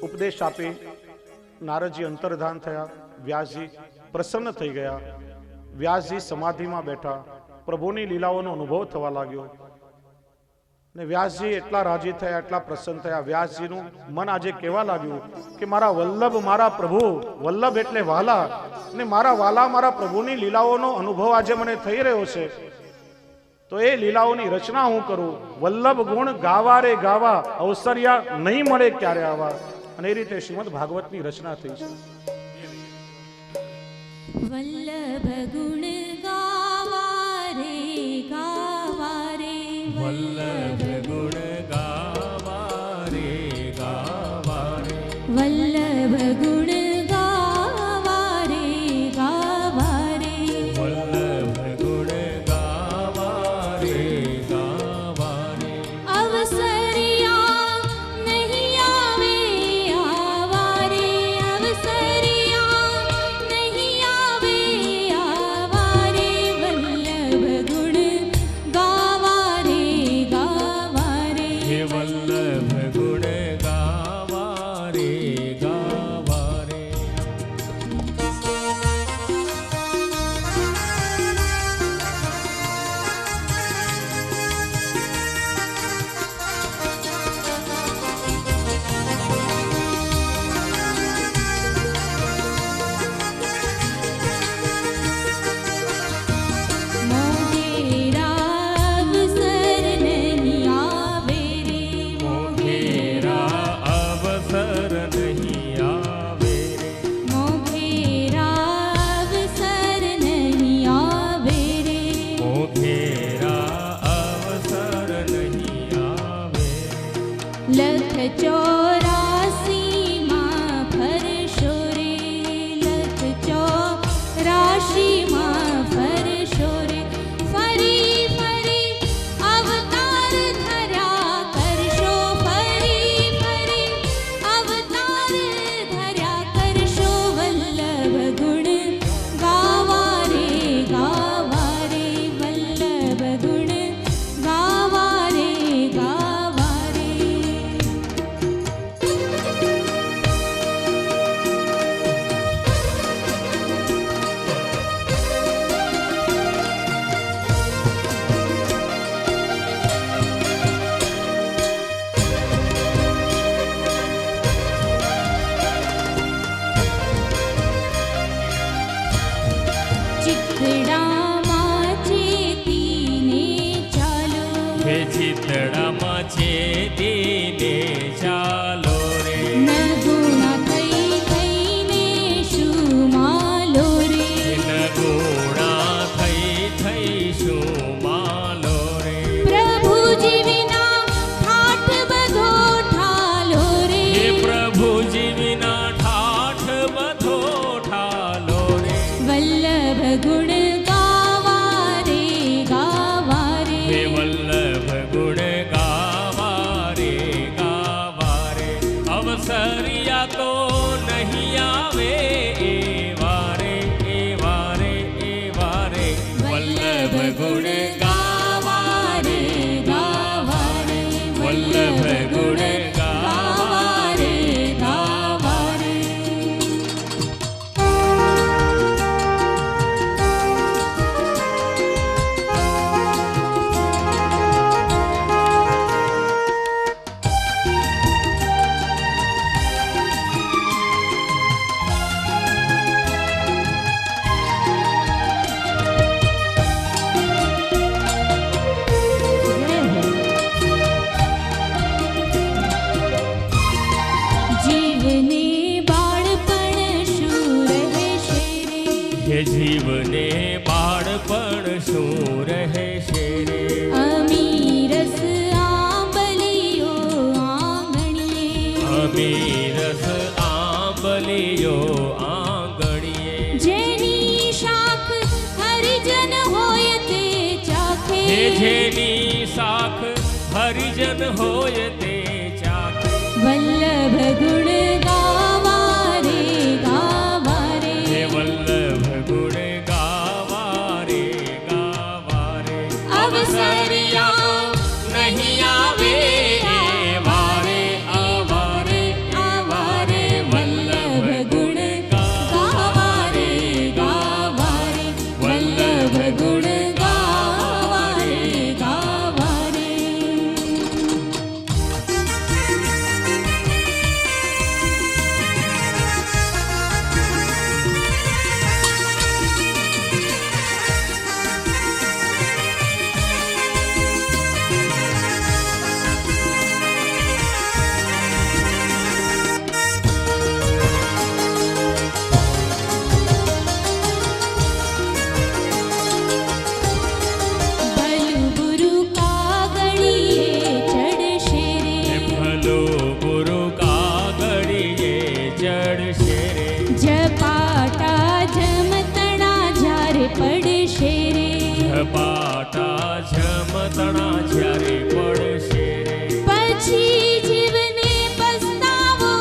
ઉપદેશ આપી નારદજી અંતર્ધાન થયા, વ્યાસજી પ્રસન્ન થઈ ગયા, વ્યાસજી સમાધિમાં બેઠા, પ્રભુની લીલાઓનો અનુભવ થવા લાગ્યો ને વ્યાસજી એટલા રાજી થયા, એટલા પ્રસન્ન થયા, વ્યાસજીનું મન આજે કહેવા લાગ્યું કે મારા વલ્લભ, મારા પ્રભુ, વલ્લભ એટલે વાલા, ને મારા વાલા મારા પ્રભુની લીલાઓનો અનુભવ આજે મને થઈ રહ્યો છે, તો એ લીલાઓની રચના હું કરું, વલ્લભ ગુણ ગાવા રે ગાવા, અવસર્યા નહીં મળે ક્યારે આવા. અને એ રીતે શ્રીમદ ભાગવતની રચના થઈ છે. વલ્લભ ગુણ ગાવા રે ગાવા રે, વલ્લભ ગુણ ગાવા રે ગાવા રે, વલ્લભ ગુણ ગાવા રે ગાવા રે, વલ્લભ ગુણ ગાવા રે ગાવા રે. અવસરિયા નહીં આવે આવા રે, અવસરિયા નહીં આવે આવા રે, વલ્લભ ગુણ ગાવા રે ગાવા રે, હે વલ્લભ ગુણ ગાવા રે ગાવા રે. મોઢેરા અવસર નહીં આવે રે, મોઘેરા અવસર નહીં આવે રે, મોઢેરા અવસર નહીં આવે રે, મોઘેરા અવસર નહીં આવે. લખ 84 માં ફરશો રે, લખ 84 માં ફરશો રે, ફરી ફરી અવતાર ધર્યા કરશો, ફરી ફરી અવતાર ધર્યા કરશો, વલ્લભ ગુણ ગાવા રે ગાવા રે, વલ્લભ ગુણ ગાવા રે ગાવા રે. ચિતડામાં ચેતીને ચાલો, હે ચિતડામાં ચેતીને ચાલો રે, ન ગુણા થઈ થઈને શું માલો રે, નગોડા થઈ થઈશું માલો રે, પ્રભુજી વિના ઠાઠ બધો ઠાલો રે, હે પ્રભુજી વિના ઠાઠ બધો ઠાલો રે, વલ્લભ ગુણ ગાવા રે ગાવા રે, હે વલ્લભ ગુણ ગાવા રે ગાવા રે. અવસરિયા તો નહીં આવે એવા રે એવા રે એવા રે, વલ્લભ ગુણ ગાવા રે ગાવા રે, વલ્લભ ગુણ ગાવા રે ગાવા રે. જીવને બાળપણ શું રહેશે રે, હે જીવને બાળપણ શું રહેશે રે, અમીરસ આંબલીઓ આંગણીએ, અમીરસ આંબલીઓ આંગણીએ, જેની શાખ હરિજન હોય તે ચાખે, હે જેની શાખ હરિજન હોય તે ચાખે, વલ્લભ ગુણ ગાવા રે ગાવા રે, હે વલ્લભ ગુણ ગાવા રે ગાવા રે. અવસરિયા નહીં આવે એવા રે આવા રે તણા જ્યારે પડશે રે પછી જીવને પસ્તાવો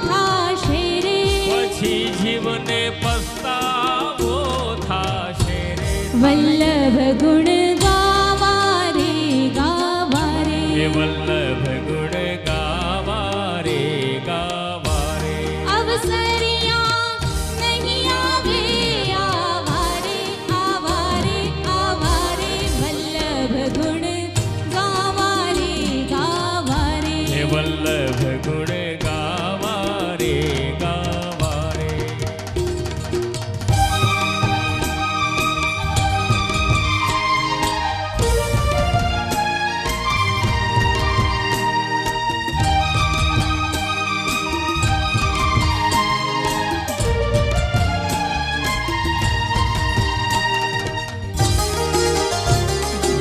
થાશે રે પછી જીવને પસ્તાવો થાશે રે વલ્લભ ગુણ ગાવા રે ગાવા રે હે વલ્લભ ગુણ ગાવા રે ગાવા રે અવસરિયા નહીં આવે આવારે આવારે આવારે વલ્લભ ગુણ ગાવા રે ગાવા રે હે વલ્લભ ગુણ ગાવા રે ગાવા રે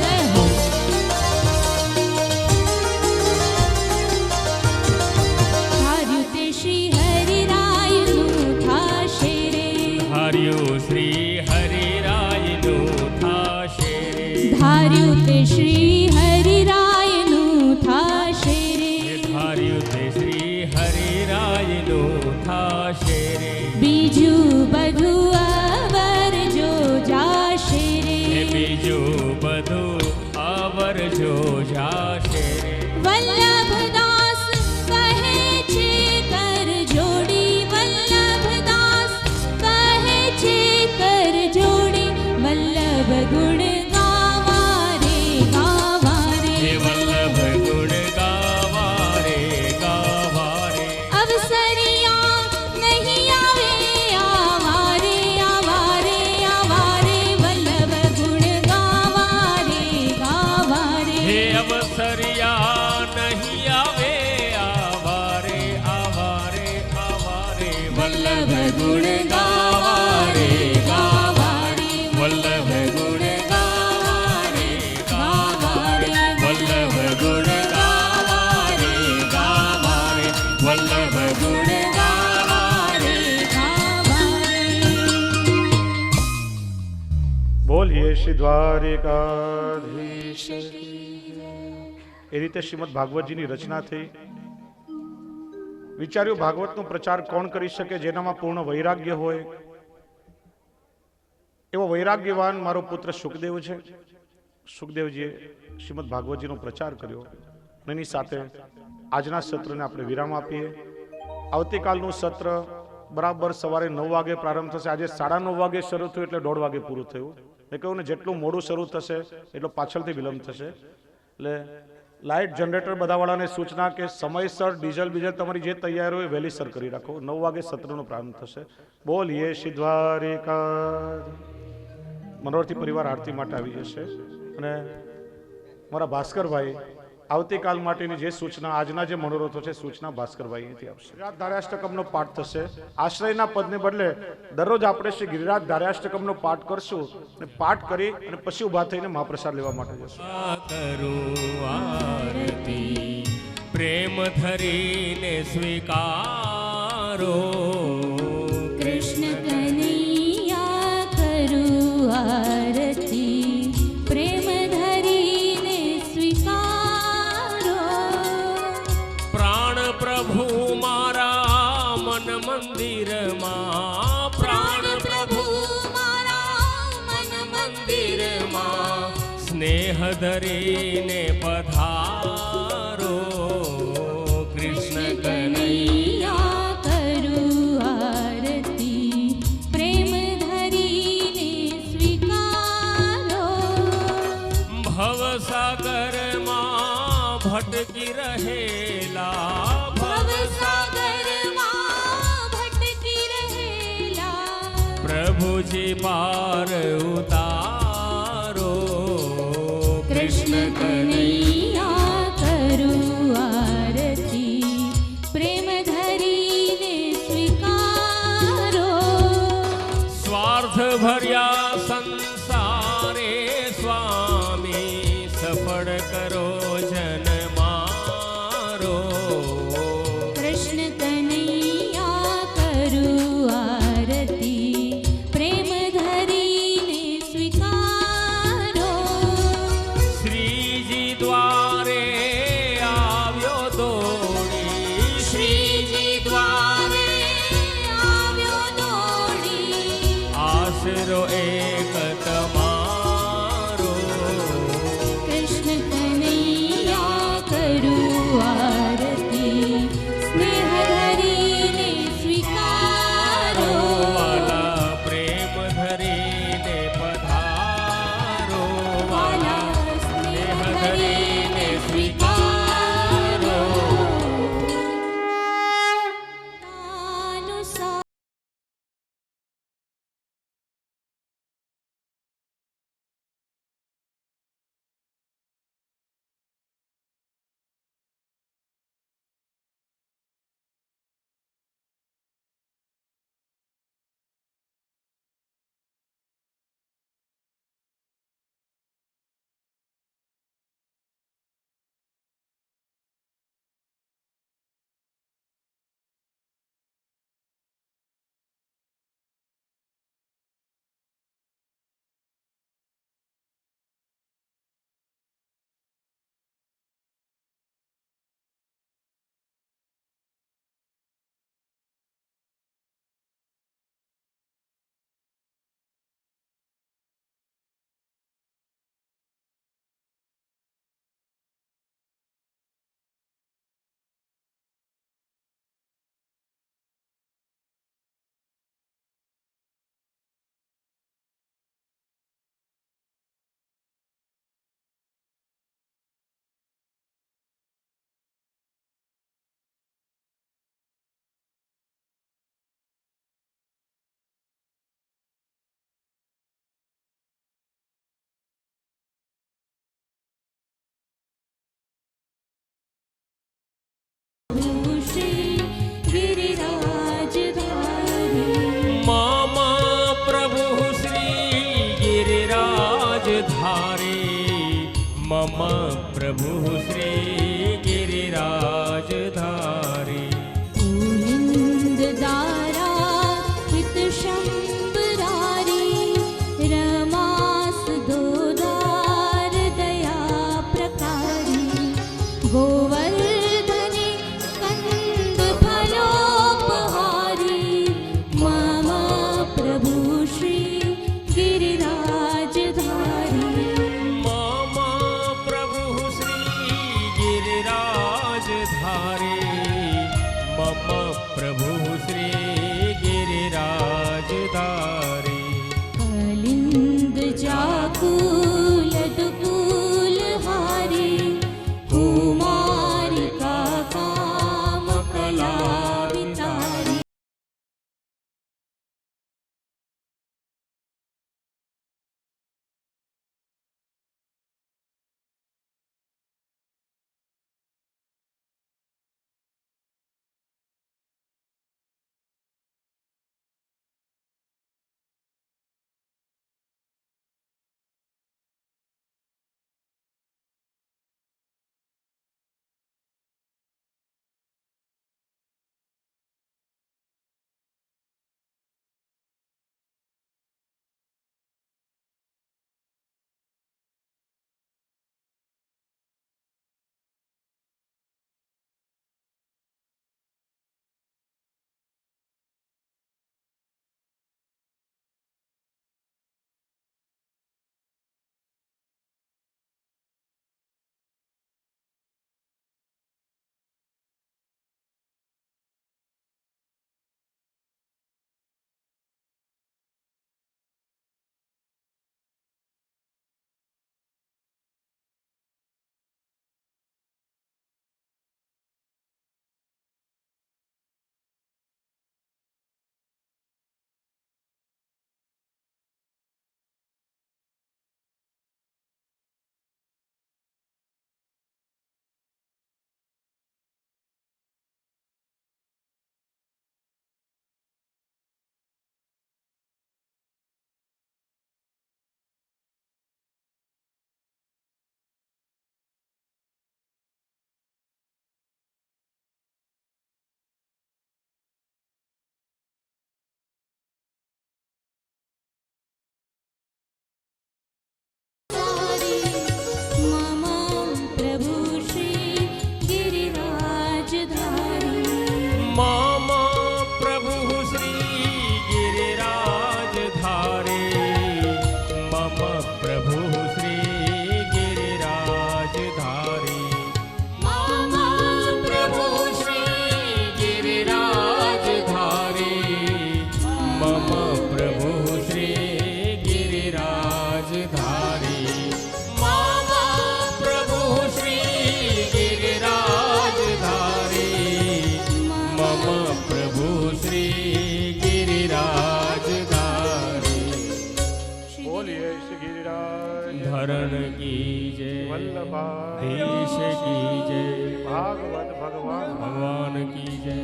જય હો ધાર્યું તે શ્રી હરિરાયનું થાશે રે હાર્યું શ્રી હરિરાયનું થાશે રે ધાર્યું તે શ્રી હરિરાયનું થાશે રે ધાર્યું તે શ્રી હરિરાયનું થાશે રે બીજું બધું અવર જો જાશે હે રે બીજું બધું આવરજો જાશે રે વલ્લભદાસ કહે છે કર જોડી વલ્લભદાસ કહે છે કર જોડી વલ્લભ ગુણ ગાવા રે ગાવા હે રે વલ્લભ ગુણ ગાવા રે ગાવા રે અવસરિયા નહીં આવે આવારે આવારે આવારે વલ્લભ ગુણ ગાવા રે ગાવા રે હે અવસરિયા નહીં આવે આવારે આવારે આવારે વલ્લભ ગુણ ગાવા રે ગાવા રે વલ્લભ ગુણ ગાવા રે ગાવા રે વલ્લભ ગુણ ગાવા રે ગાવા રે વલ્લભ ગુણ ગાવા રે બોલીએ શ્રી દ્વારિકાધીશ એ રીતે શ્રીમદ ભાગવતજીની રચના થઈ. વિચાર્યું ભાગવતનો પ્રચાર કોણ કરી શકે જેનામાં પૂર્ણ વૈરાગ્ય હોય. એવો વૈરાગ્યવાન મારો પુત્ર સુખદેવ છે. સુખદેવજીએ શ્રીમદ ભાગવતજીનો પ્રચાર કર્યો. અને એની સાથે આજના સત્રને આપણે વિરામ આપીએ. આવતીકાલનું સત્ર બરાબર સવારે 9 વાગે પ્રારંભ થશે. આજે 9:30 વાગે શરૂ થયું એટલે 1:30 વાગે પૂરું થયું. મેં કહ્યું ને જેટલું મોડું શરૂ થશે એટલો પાછળથી વિલંબ થશે. એટલે લાઇટ જનરેટર બધાવાળાને સૂચના કે સમયસર ડીઝલ બીજલ તમારી જે તૈયારી હોય વહેલીસર કરી રાખો. 9 વાગે સત્રનો પ્રારંભ થશે. બોલીએ શ્રી દ્વારિકા. મનોરથી પરિવાર આરતી માટે આવી જશે. અને મારા ભાસ્કરભાઈ આવતીકાલ માટેની જે સૂચના આજના જે મનોરથો છે સૂચના ભાસ્કરભાઈ અહીંથી આપશે. ગિરિરાજ ધાર્યાષ્ટકમનો પાઠ થશે. આશ્રયના પદને બદલે દરરોજ આપણે શ્રી ગિરિરાજ ધાર્યાષ્ટકમનો પાઠ કરશું અને પાઠ કરી અને પછી ઊભા થઈને મહાપ્રસાદ લેવા માટે જશું. કરું આરતી પ્રેમ ધરીને સ્વીકારો કૃષ્ણ કનૈયા કરું આરતી પ્રેમ ધરીને સ્વીકારો પ્રાણ પ્રભુ મારા મન મંદિરમાં પ્રાણ પ્રભુ મારા મન મંદિરમાં સ્નેહ ધરીને પધારો કૃષ્ણ કનૈયા કરું આરતી પ્રેમ ધરીને સ્વીકારો ભવસાગરમાં ભટકી રહેલા ભવસાગરમાં ભટકી રહેલા પ્રભુજી પાર ઉતારો કૃષ્ણ કનૈયા કરું આરતી પ્રેમ ધરીને સ્વીકારો સ્વાર્થ ભર્યા સંસારે સ્વામી સફળ કરો જન મારો કૃષ્ણ કનૈયા કરું આરતી પ્રેમ ધરીને સ્વીકારો શ્રીજી શ્રીજી દ્વારે આવ્યો દોડી, આશરો એક તમારો. કૃષ્ણ કનૈયા કરું આરતી, સ્નેહ ધરીને સ્વીકારો. વાલા પ્રેમ ધરીને પધારો. વાલા સ્નેહ ધરીને સ્વીકારો. हरण की जय, વલ્લભાધીશ की जय, ભાગવત ભગવાન भगवान की जय।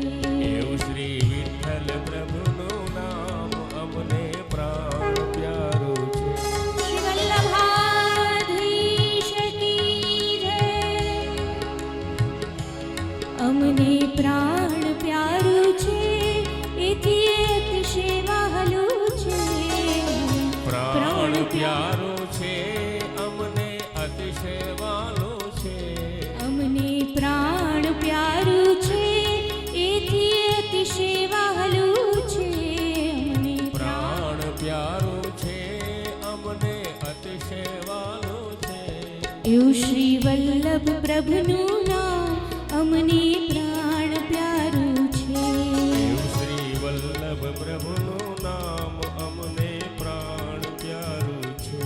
એવું શ્રી વિઠ્ઠલ પ્રભુનું નામ અમને પ્રાણ પ્યારું છે। શ્રી વલ્લભાધીશ કી જય અમને પ્રાણ પ્યારું છે એથી અતિશય વહાલું છે પ્રાણ પ્યારો છે અમને અતિશય વાલો છે। અમને પ્રાણ પ્યારું છે એથી અતિશય વહાલું છે અમને પ્રાણ પ્યારો છે અમને અતિશય વાલો છે। એવું શ્રી વલ્લભ પ્રભુનું નામ અમને પ્રાણ પ્યારું છે એવું શ્રી વલ્લભ પ્રભુનું નામ અમને પ્રાણ પ્યારું છે।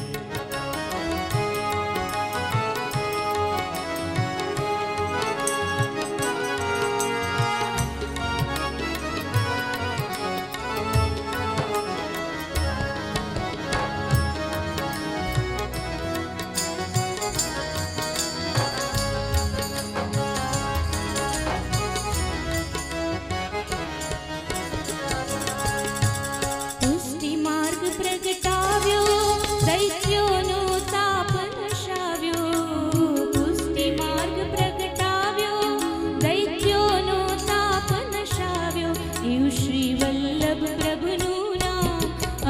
પુષ્ટિ માર્ગ પ્રગટાવ્યો દૈત્યોનો તાપ નશાવ્યો પુષ્ટિ માર્ગ પ્રગટાવ્યો દૈત્યોનો તાપ નશાવ્યો એવું શ્રી વલ્લભ પ્રભુનું નામ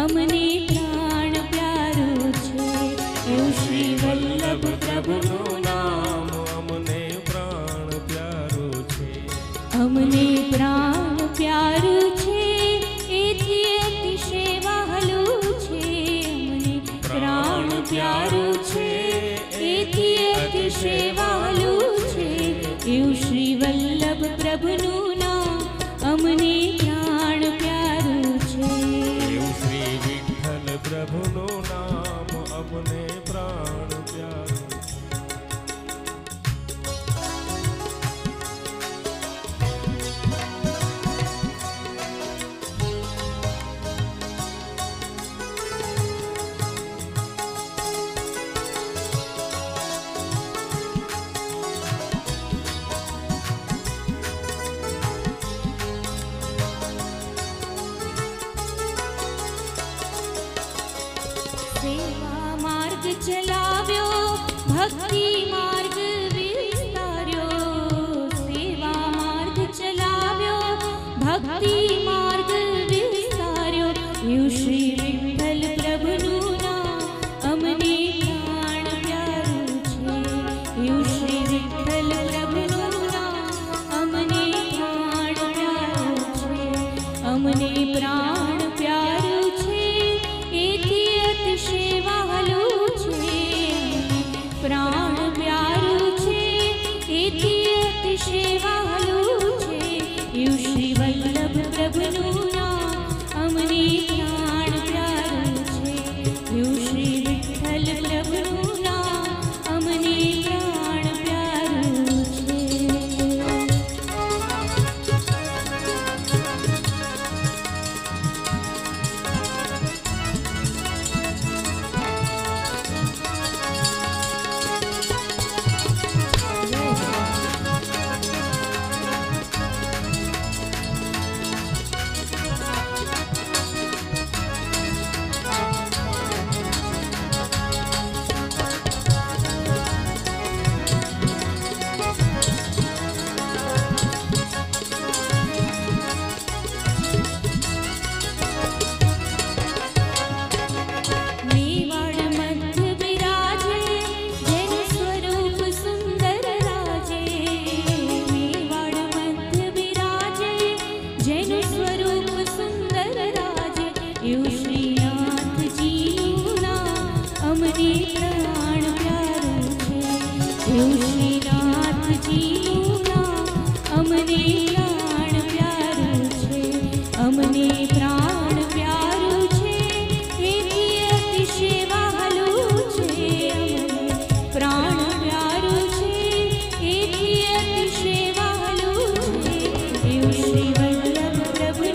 અમને પ્રાણ પ્યારું છે એવું શ્રી વલ્લભ પ્રભુનું નામ અમને પ્રાણ પ્યારું છે। અમને પ્રાણ પ્યારું છે એથી અતિશય વહાલું છે અમને પ્રાણ પ્યારું છે એથી અતિશય વહાલું છે એવું શ્રી વલ્લભ પ્રભુનું નામ અમને પ્રાણ પ્યારું છે એવું શ્રી વિઠ્ઠલ પ્રભુનું નામ અમને પ્રાણ પ્યારું છે। સેવા માર્ગ ચલાવ્યો ભક્તિ માર્ગ વિસ્તાર્યો સેવા માર્ગ ચલાવ્યો ભક્તિ માર્ગ વિસ્તાર્યો એવું શ્રી વિઠ્ઠલ પ્રભુનું નામ અમને પ્રાણ પ્યારું છે એવું શ્રી વિઠ્ઠલ પ્રભુનું નામ અમને પ્રાણ પ્યારું છે અમને પ્રાણ પ્યારું છે એથી અતિશય વહાલું છે પ્રાણ પ્યારું છે એથી અતિશય વહાલું છે એવું શ્રી વલ્લભ પ્રભુનું નામ અમને પ્રાણ પ્યારું છે એવું શ્રી વિઠ્ઠલ પ્રભુનું નામ અમને પ્રાણ પ્યારું છે શ્રી વલ્લભ પ્રભુ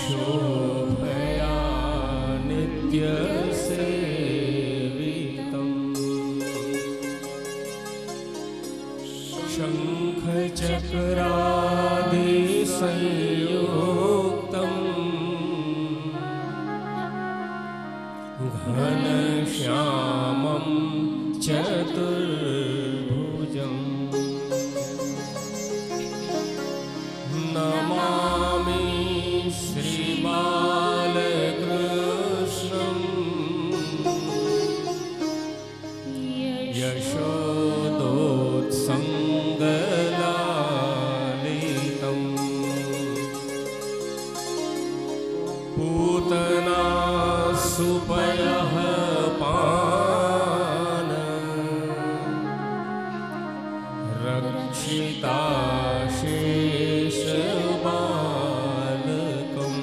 शोभया नित्यसेवितम् शङ्खचक्रादिसंयुक्तम् घनश्यामं चतुर्भुजम् नमामि श्रीबालकृष्णं यशोदोत्सङ्गलालितं पूतना सुपयः पान रक्षिता शेषबालकम्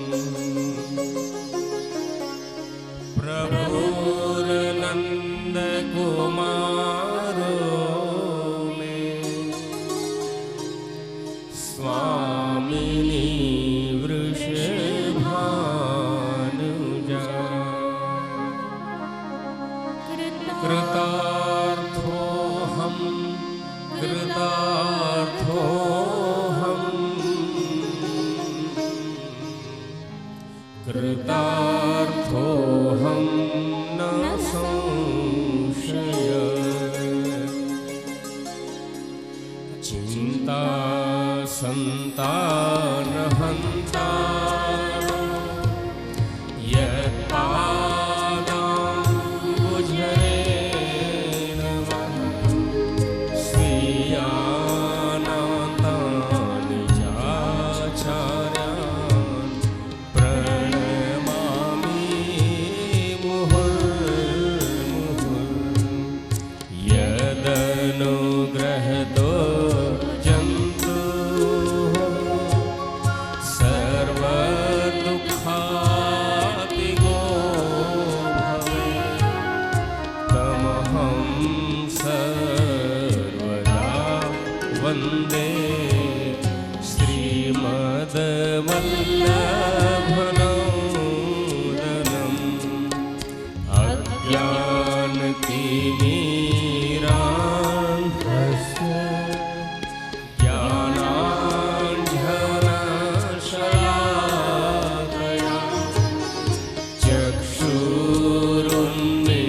प्रभुर्नन्दकुमारो मे स्वामिनी वृषभानुजा कृतार्थोऽहं कृतार्थोऽहं न संशय चिन्ता सन्तानहन्ता यत्पादाम्बुजरे नमः स्वीयानान्तानि चाचार्यान् प्रणमामि मुहुर्मुहुः यदनुग्रहतो जन्तुः सर्वदुःखातिगो भवेत् तमहं सर्वदा वन्दे श्रीमद्वल्लभनोदनम् अज्ञानतिमिरान्धस्य ज्ञानाञ्जनशलाकया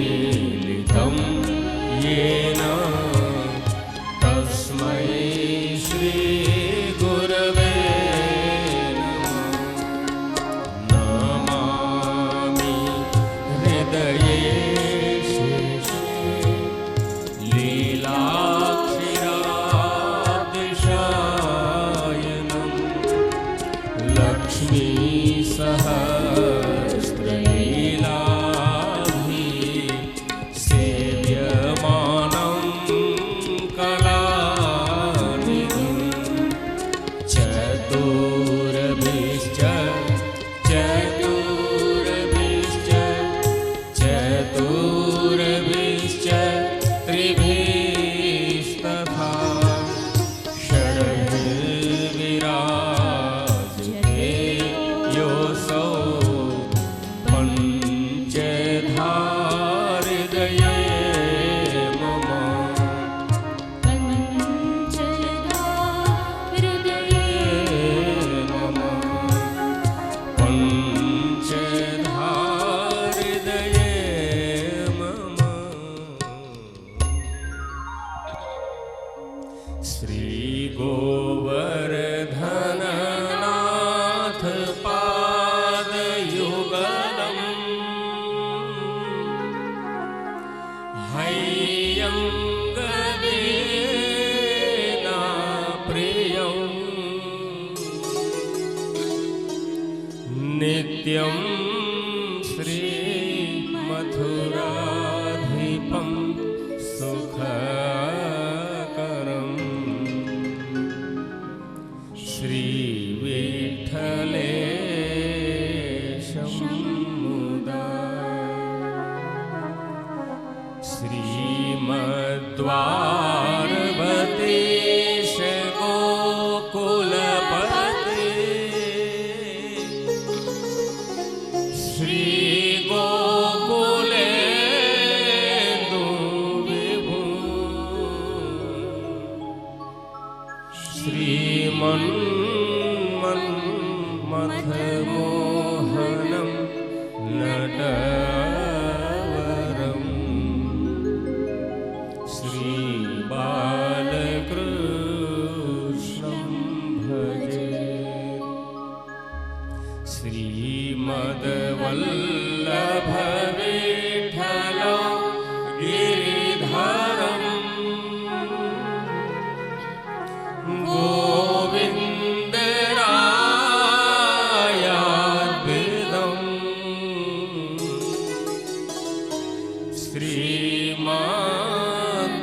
चक्षुरुन्मीलितं येन तस्मै श्रीगुरवे नमः नमामि हृदये शेषे लीलाक्षिरादिशायनं लक्ष्मीसहस्रलीलाभिः सेव्यमानं कलानिधिं चतुर्भिश्च त्रिभिस्तथा षड्भिर्विराजते योऽसौ पञ्चधा हृदये मम पञ्चधा हृदये मम पञ्चधा हृदये मम श्रीगोवर्धननाथ पादयुगलम् हैयङ्गवेना प्रियम् नित्यं श्रीमथुराधिपं सुखकरम् श्रीविठ्ठलेशं मुदा श्रीमद्वारवतीश गोकुलपते श्रीमद्वल्लभ विठ्ठल गिरिधरम् गोविन्द रायाद्भुतम्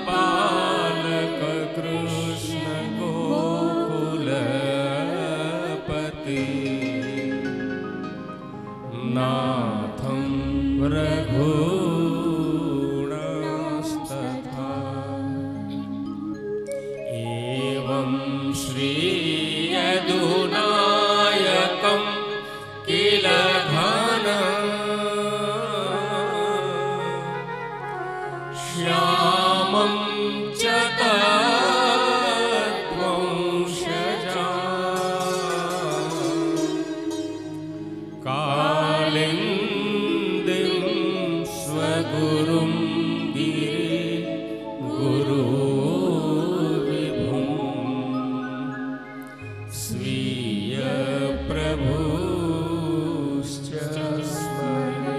श्रीमद्बालक कृष्ण गोकुलपति नाथं रघुणास्तथा एवं श्री यदुनायकं किल घन श्यामं च तद्वंशजा कालिन्दिं स्वगुरुं गिरिगुरुविभुं स्वीयप्रभुश्च स्मरे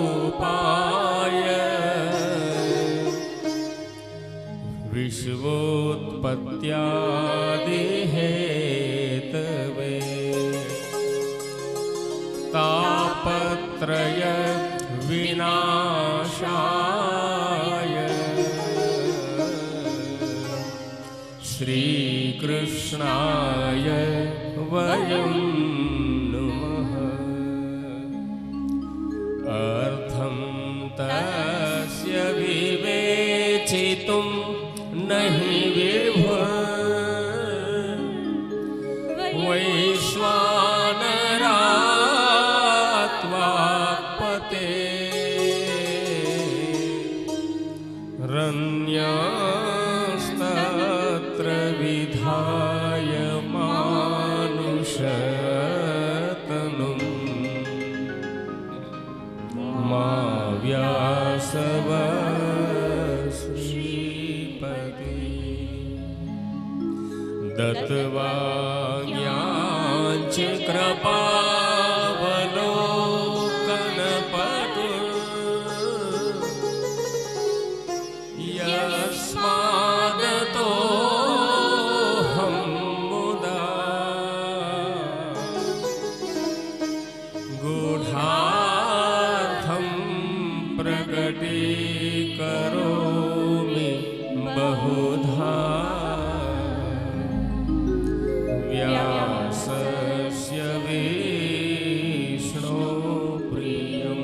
सच्चिदानन्दरूपाय विश्वोत्पत्त्यादिहेतवे तापत्रय विनाशाय श्रीकृष्णाय वयं नुमः अर्थं तस्य विवेचितुं नहि विभुः वैश्वानरात्वात्पते रन्यस्तत्र विधाय मानुषतनुं मा व्यासव दत्त्वा ज्ञानच कृपावलोकनपटु यस्मादतोऽहं मुदा गूढार्थं प्रकटीकरोमि बहुधा व्यासस्य विष्णुप्रियं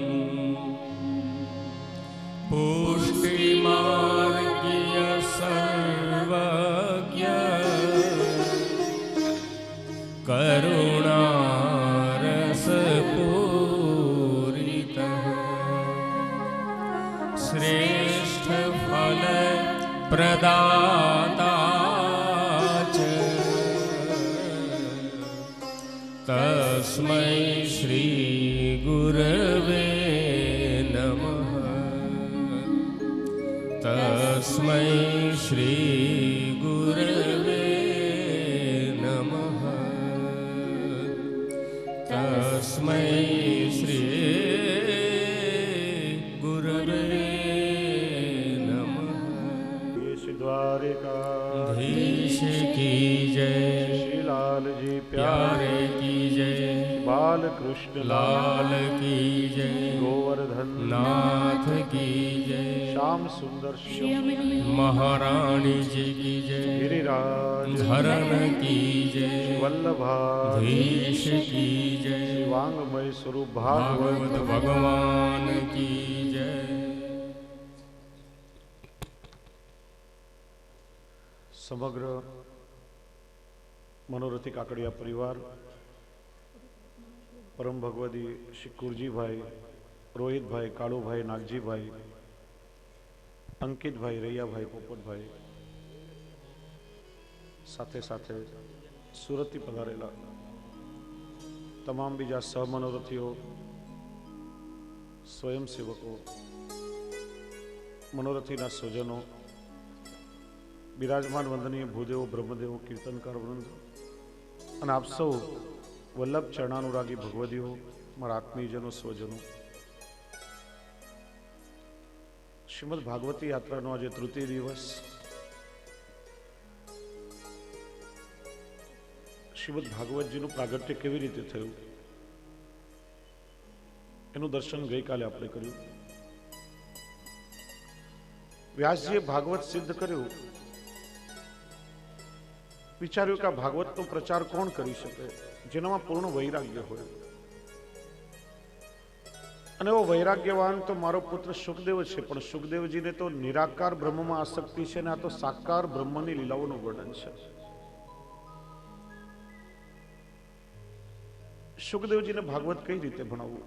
पुष्टिमार्गीय सर्वज्ञ करुणारसपूरितः श्रेष्ठफलप्रदाता तस्मै श्री गुरवे नमः तस्मै श्री गुरवे नमः तस्मै श्री गुरवे नमः द्वारिकाधीश की जय श्री लाल जी प्यारे की जय बालकृष्ण लाल की जय गोवर्धन नाथ की जय श्याम सुंदर महारानी जी की जय गिरिराज धरण की जय वल्लभाधीश की जय वांगमय स्वरूप भागवत भगवान की जय। समग्र मनोरथी काकड़िया परिवार परम भगवती श्री कुरजी भाई, रोहित भाई, कालू भाई, नागजी भाई, अंकित भाई, रैया भाई, पोपट भाई, साथे साथे सूरत पधारेला तमाम बीजा सहमनोरथीओ, स्वयंसेवको, मनोरथीना स्वजनों બિરાજમાન વંદનીય ભૂદેવો, બ્રહ્મદેવો, કીર્તનકાર વૃંદ અને આપ સૌ વલ્લભ ચરણાનુરાગી ભગવદીઓ, મારા આત્મીયજનો, સ્વજનો, શ્રીમદ ભાગવતી યાત્રાનો આજે તૃતીય દિવસ. શ્રીમદ ભાગવતજીનું પ્રાગટ્ય કેવી રીતે થયું એનું દર્શન ગઈકાલે આપણે કર્યું. વ્યાસજીએ ભાગવત સિદ્ધ કર્યું. વિચાર્યું કે આ ભાગવતનો પ્રચાર કોણ કરી શકે, જેનામાં પૂર્ણ વૈરાગ્ય હોય. અને એવો વૈરાગ્યવાન તો મારો પુત્ર સુખદેવ છે, પણ સુખદેવજીને તો નિરાકાર બ્રહ્મમાં આસક્તિ છે ને આ તો સાકાર બ્રહ્મની લીલાઓનું વર્ણન છે. સુખદેવજીને ભાગવત કઈ રીતે ભણાવવું?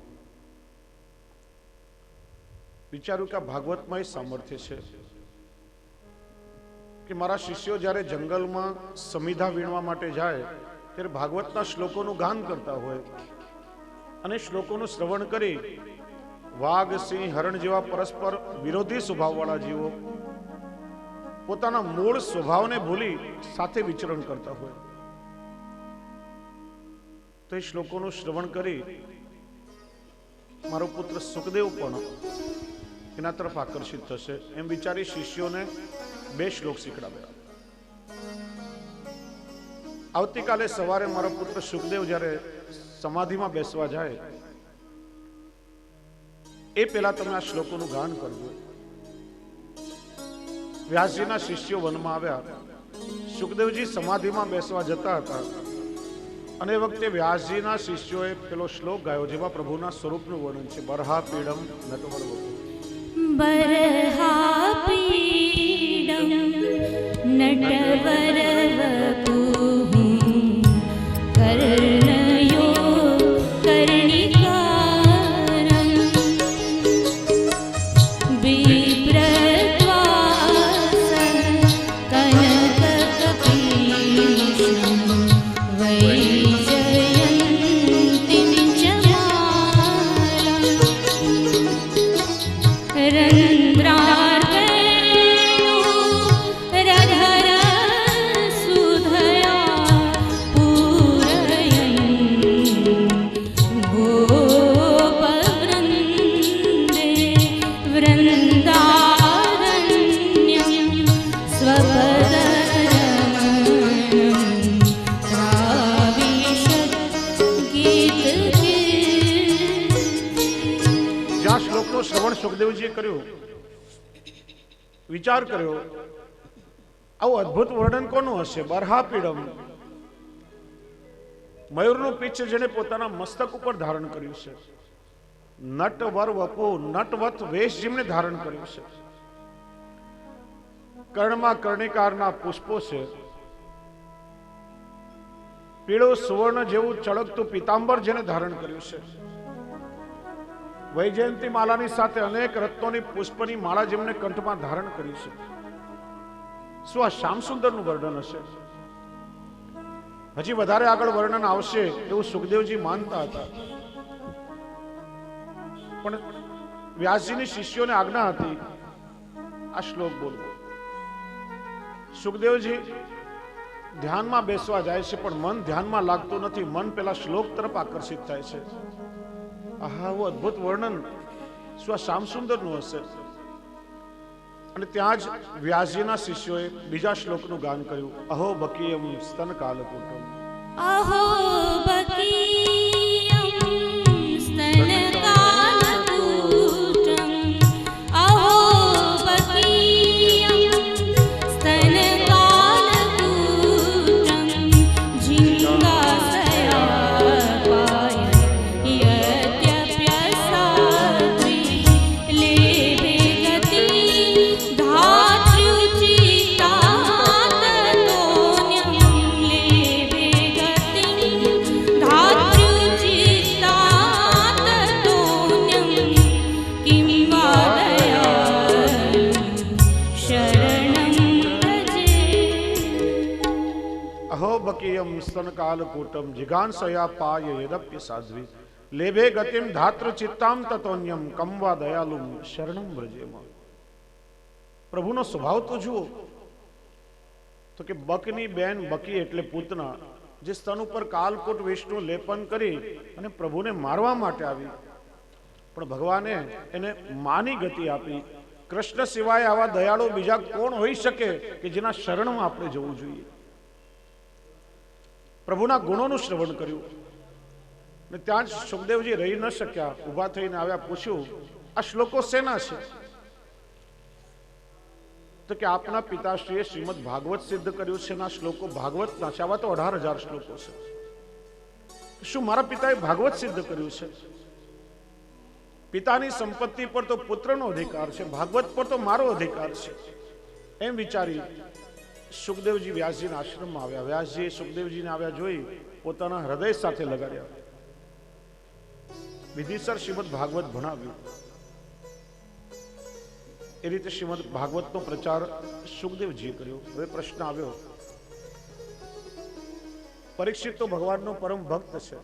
વિચાર્યું કે આ ભાગવતમાં એ સામર્થ્ય છે કે મારા શિષ્યો જ્યારે જંગલમાં સમિધા વીણવા માટે જાય ત્યારે ભાગવતના શ્લોકોનું ગાન કરતા હોય અને શ્લોકોનું શ્રવણ કરી વાઘ, સિંહ, હરણ જેવા પરસ્પર વિરોધી સ્વભાવવાળા જીવો પોતાના મૂળ સ્વભાવને ભૂલી સાથે વિચરણ કરતા હોય તો એ શ્લોકોનું શ્રવણ કરી મારો પુત્ર સુખદેવ પણ એના તરફ આકર્ષિત થશે એમ વિચારી શિષ્યોને 2 શ્લોક શીખડાવ્યા. આવતીકાલે સવારે મારો પુત્ર સુખદેવ જ્યારે સમાધિમાં બેસવા જાય એ પહેલા તમે આ શ્લોકોનું ગાન કરજો. વ્યાસજીના શિષ્યો વનમાં આવ્યા. સુખદેવજી સમાધિમાં બેસવા જતા હતા અને એ વખતે વ્યાસજીના શિષ્યોએ પેલો શ્લોક ગાયો જેમાં પ્રભુના સ્વરૂપનું વર્ણન છે. બરહા પીડમ નટવર बरहापीडं नटवरवपुः कर्णयो कर्णिकारं बिभ्रत्वासः कनककपीशं वैजयन्तीं च मालां શ્રવણ સુખદેવજીએ કર્યું. વિચાર કર્યો આવું અદ્ભુત વર્ણન કોનું હશે? બરહાપીડમ, મયુરનું પીછ જેને પોતાના મસ્તક ઉપર ધારણ કર્યું છે. નટવર વપુ, નટવત વેશ જેમણે ધારણ કર્યું છે. કર્ણમાં કર્ણિકારના પુષ્પો છે. પીળો સુવર્ણ જેવું ચળકતું પીતાંબર જેને ધારણ કર્યું છે. વૈજયંતી માલાની સાથે અનેક રત્નોની પુષ્પની માળા જેમને કંઠમાં ધારણ કરી છે. શું આ શ્યામ સુંદરનું વર્ણન હશે? હજી વધારે આગળ વર્ણન આવશે એવું સુખદેવજી માનતા હતા, પણ વ્યાસજીની શિષ્યોને આજ્ઞા હતી આ શ્લોક બોલવો. સુખદેવજી ધ્યાનમાં બેસવા જાય છે પણ મન ધ્યાનમાં લાગતું નથી. મન પેલા શ્લોક તરફ આકર્ષિત થાય છે. આહા, वो અદ્ભુત વર્ણન શું આ શ્યામ સુંદરનું હશે? અને ત્યાં જ વ્યાસજીના શિષ્યોએ બીજા શ્લોકનું ગાન કર્યું. અહો બકીયમ સ્તન કાલકૂટમ, अहो बकीयं स्तनकालकूटं, अहो बकीयं स्तनकालकूटं, झिङ्गासयापाय यद्यप्यसाद्रि लेभे गति धात्र्युचिताततोऽन्यं लेभे गतिं धात्र्युचिताततोऽन्यं किं वा दयालु शरणं व्रजे. અહો બકીયમ સ્તન કાલકૂટમ જિગાંસયા પાય યદપ્ય સાધ્વી લેભે ગતિમ ધાત્ર ચિત્તામ તતોન્યમ કમવા દયાલુમ શરણમ વ્રજેમ. પ્રભુનો સ્વભાવ તો જુઓ. તો કે બકની બેન બકી એટલે પૂતના, જે સ્તન ઉપર કાલકોટ વિષનું લેપન કરી અને પ્રભુને મારવા માટે આવી, પણ ભગવાને એને માની ગતિ આપી. કૃષ્ણ સિવાય આવા દયાળુ બીજા કોણ હોઈ શકે કે જેના શરણમાં આપણે જવું જોઈએ. પ્રભુના ગુણોનું શ્રવણ કર્યું ને ત્યાં જ સુખદેવજી રહી ન શક્યા, ઊભા થઈને આવ્યા, પૂછ્યું આ શ્લોકો શેના છે? તો કે આપના પિતાશ્રીએ શ્રીમદ ભાગવત સિદ્ધ કર્યું છે, ના શ્લોકો ભાગવતના છે. આવા તો 18,000 શ્લોકો છે. શું મારા પિતાએ ભાગવત સિદ્ધ કર્યું છે? પિતાની સંપત્તિ પર તો પુત્રનો અધિકાર છે, ભાગવત પર તો મારો અધિકાર છે. એમ વિચારી સુખદેવજી વ્યાસજીના આશ્રમમાં આવ્યા. વ્યાસજીએ સુખદેવજીને આવ્યા જોઈ પોતાના હૃદય સાથે લગાડ્યા. વિધિસર શ્રીમદ ભાગવત ભણાવ્યું. એ રીતે શ્રીમદ ભાગવતનો પ્રચાર સુખદેવજીએ કર્યો. હવે પ્રશ્ન આવ્યો, પરીક્ષિત તો ભગવાનનો પરમ ભક્ત છે,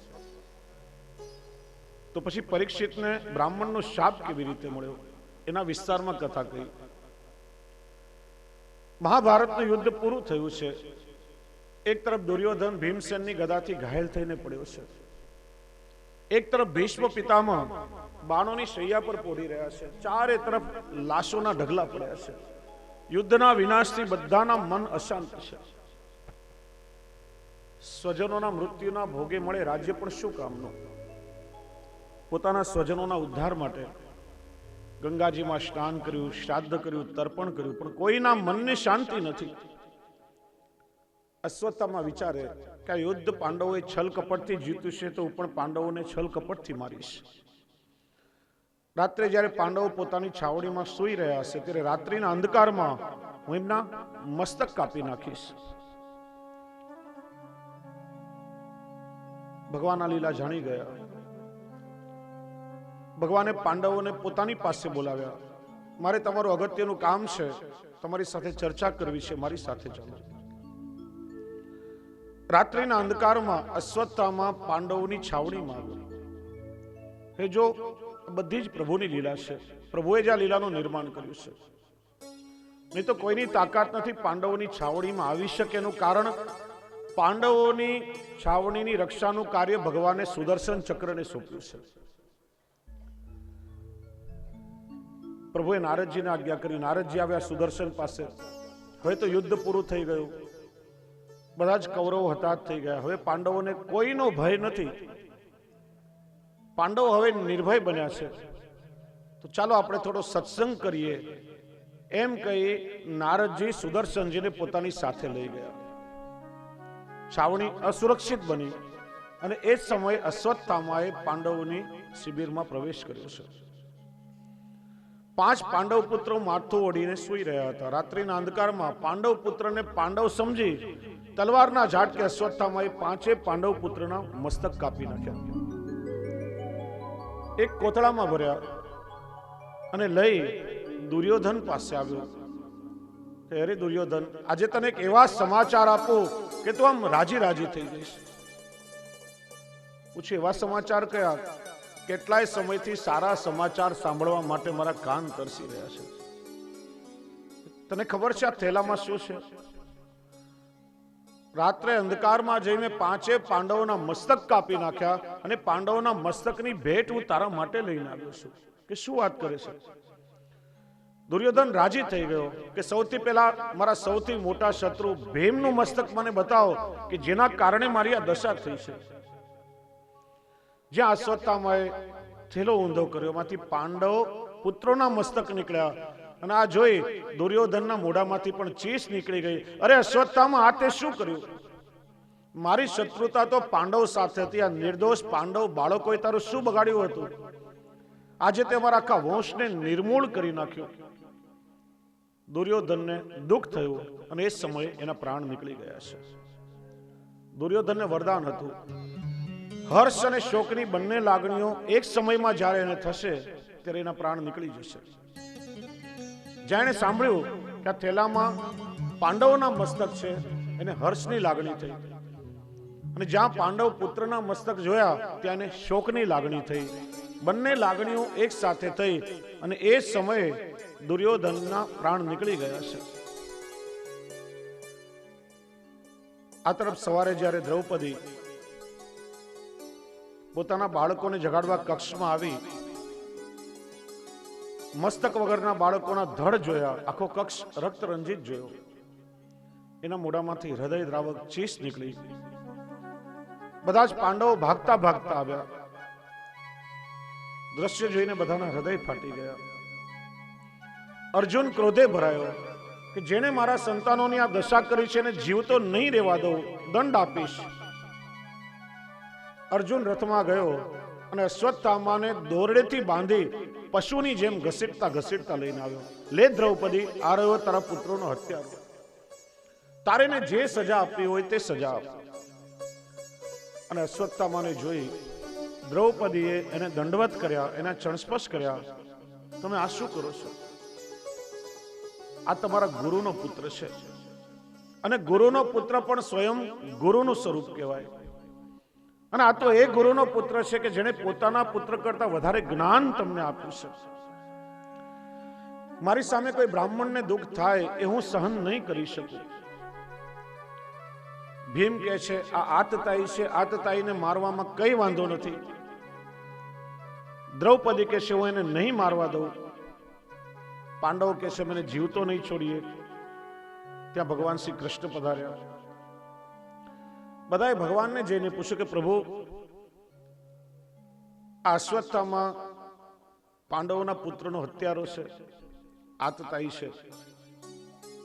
તો પછી પરીક્ષિતને બ્રાહ્મણનો શાપ કેવી રીતે મળ્યો? એના વિસ્તારમાં કથા કહી. મહાભારતનું યુદ્ધ પૂરું થયું છે. એક તરફ દુર્યોધન ભીમસેનની ગદાથી ઘાયલ થઈને પડ્યો છે, એક તરફ ભીષ્મ પિતામહ બાણોની શૈયા પર પોડી રહ્યા છે, ચારે તરફ લાશોના ઢગલા પડ્યા છે. યુદ્ધના વિનાશથી બધાના મન અશાંત છે. સ્વજનોના મૃત્યુના ભોગે મળે રાજ્ય પણ શું કામનું? પોતાના સ્વજનોના ઉદ્ધાર માટે ગંગાજીમાં સ્નાન કર્યું, શ્રાદ્ધ કર્યું, તર્પણ કર્યું, પણ કોઈના મનને શાંતિ નથી. અશ્વત્થામાં વિચારે કે આ યુદ્ધ પાંડવોએ છલ કપટથી જીત્યું છે, તો હું પણ પાંડવોને છલ કપટથી મારીશ. રાત્રે જ્યારે પાંડવો પોતાની છાવણીમાં સૂઈ રહ્યા હશે, ત્યારે રાત્રિના અંધકારમાં હું એમના મસ્તક કાપી નાખીશ. ભગવાન આ લીલા જાણી ગયા. ભગવાને પાંડવોને પોતાની પાસે બોલાવ્યા. મારે તમારું અગત્યનું કામ છે, તમારી સાથે ચર્ચા કરવી છે, મારી સાથે ચાલો. રાત્રિના અંધકારમાં અશ્વત્થામાં પાંડવોની છાવણીમાં આવ્યો. હે જો, બધી જ પ્રભુની લીલા છે. પ્રભુએ જ આ લીલાનું નિર્માણ કર્યું છે. નહીં તો કોઈની તાકાત નથી પાંડવોની છાવણીમાં આવી શકે. એનું કારણ પાંડવોની છાવણીની રક્ષાનું કાર્ય ભગવાને સુદર્શન ચક્રને સોંપ્યું છે. પ્રભુએ નારદજીને આજ્ઞા કરી. નારદજી આવ્યા સુદર્શન પાસે. હવે તો યુદ્ધ પૂરું થઈ ગયું, બધા જ કૌરવો હતાહત થઈ ગયા. હવે પાંડવોને કોઈનો ભય નથી. પાંડવો હવે નિર્ભય બન્યા છે. તો ચાલો આપણે થોડો સત્સંગ કરીએ. એમ કહી નારદજી સુદર્શનજીને પોતાની સાથે લઈ ગયા. છાવણી અસુરક્ષિત બની અને એ જ સમયે અશ્વત્થામાએ પાંડવોની શિબિરમાં પ્રવેશ કર્યો છે. 5 પાંડવ પુત્રો માથું ઓઢીને સૂઈ રહ્યા હતા. રાત્રિના અંધકારમાં પાંડવ પુત્રને પાંડવ સમજી તલવારના ઝાટકે અશ્વત્થામાએ 5 પાંડવ પુત્રના મસ્તક કાપી નાખ્યા. એક કોથળામાં ભર્યા અને લઈ દુર્યોધન પાસે આવ્યો. અરે દુર્યોધન, આજે તને એક એવા સમાચાર આપું કે તું આમ રાજી રાજી થઈ જઈશ. પૂછ્યું, એવા સમાચાર કયા? કેટલાય સમયથી સારા સમાચાર સાંભળવા માટે મારા કાન તરસી રહ્યા છે. તને ખબર છે આ થેલામાં શું છે? રાત્રે અંધકારમાં જઈને 5 પાંડવોના મસ્તક કાપી નાખ્યા અને પાંડવોના મસ્તકની ભેટ હું તારા માટે લઈને આવ્યો છું. કે શું વાત કરે છે? દુર્યોધન રાજી થઈ ગયો કે સૌથી પહેલા મારા સૌથી મોટા શત્રુ ભીમનું મસ્તક મને બતાવો કે જેના કારણે મારી આ દશા થઈ છે. જ્યાં અશ્વત્થામાએ થેલો ઊંધો કર્યો, એમાંથી પાંડવ પુત્રોના મસ્તક નીકળ્યા અને આ જોઈ દુર્યોધનના મોઢામાંથી પણ ચીસ નીકળી ગઈ. અરે અશ્વત્થામા, આ તે શું કર્યું? મારી શત્રુતા તો પાંડવ સાથે હતી. આ નિર્દોષ પાંડવ બાળકોએ તારું શું બગાડ્યું હતું? આજે તે મારા આખા વંશને નિર્મૂળ કરી નાખ્યો. દુર્યોધનને દુઃખ થયું અને એ સમયે એના પ્રાણ નીકળી ગયા છે. દુર્યોધનને વરદાન હતું, હર્ષ અને શોકની બંને લાગણીઓ એક સમયમાં જ્યારે એને થશે ત્યારે એના પ્રાણ નીકળી જશે. જેણે સાંભળ્યું કે આ થેલામાં પાંડવોના મસ્તક છે, એને હર્ષની લાગણી થઈ. અને જ્યાં પાંડવ પુત્રના મસ્તક જોયા ત્યાં એને શોકની લાગણી થઈ. બંને લાગણીઓ એક સાથે થઈ અને એ સમયે દુર્યોધનના પ્રાણ નીકળી ગયા છે. આ તરફ સવારે જ્યારે દ્રૌપદી પોતાના બાળકોને જગાડવા કક્ષમાં આવી, મસ્તક વગરના બાળકોના ધડ જોયા, આખો કક્ષ રક્ત રંજિત જોયો. એના મોઢામાંથી હૃદય દ્રાવક ચીસ નીકળી. બધા જ પાંડવો ભાગતા ભાગતા આવ્યા. દ્રશ્ય જોઈને બધાના હૃદય ફાટી ગયા. અર્જુન ક્રોધે ભરાયો કે જેણે મારા સંતાનોની આ દશા કરી છે એને જીવતો નહીં રહેવા દઉં, દંડ આપીશ. અર્જુન રથમાં ગયો અને અશ્વત્થામાને દોરડેથી બાંધી પશુની જેમ ઘસીટતા ઘસીટતા લઈને આવ્યો. લે દ્રૌપદી, આ રહ્યો તારા પુત્રોનો હત્યારો. તારે ને જે સજા આપવી હોય તે સજા આપ. અને અશ્વત્થામાને જોઈ દ્રૌપદીએ એને દંડવત કર્યા, એના ચણસ્પર્શ કર્યા. તમે આ શું કરો છો? આ તમારા ગુરુનો પુત્ર છે, અને ગુરુનો પુત્ર પણ સ્વયં ગુરુનું સ્વરૂપ કહેવાય. અને આ તો એ ગુરુનો પુત્ર છે કે જેણે પોતાના પુત્ર કરતા વધારે જ્ઞાન તમને આપ્યું છે. મારી સામે કોઈ બ્રાહ્મણને દુઃખ થાય એ હું સહન નહીં કરી શકું. ભીમ કહે છે આ આતતાઈ છે, આતતાઈને મારવામાં કઈ વાંધો નથી. દ્રૌપદી કહે છે હું એને નહીં મારવા દઉં. પાંડવો કહે છે મને જીવતો નહીં છોડીએ. ત્યાં ભગવાન શ્રી કૃષ્ણ પધાર્યા. બધાએ ભગવાનને જઈને પૂછ્યું કે પ્રભુ, આ અશ્વત્થામા પાંડવોના પુત્રનો હત્યારો છે, આતતાઈ છે,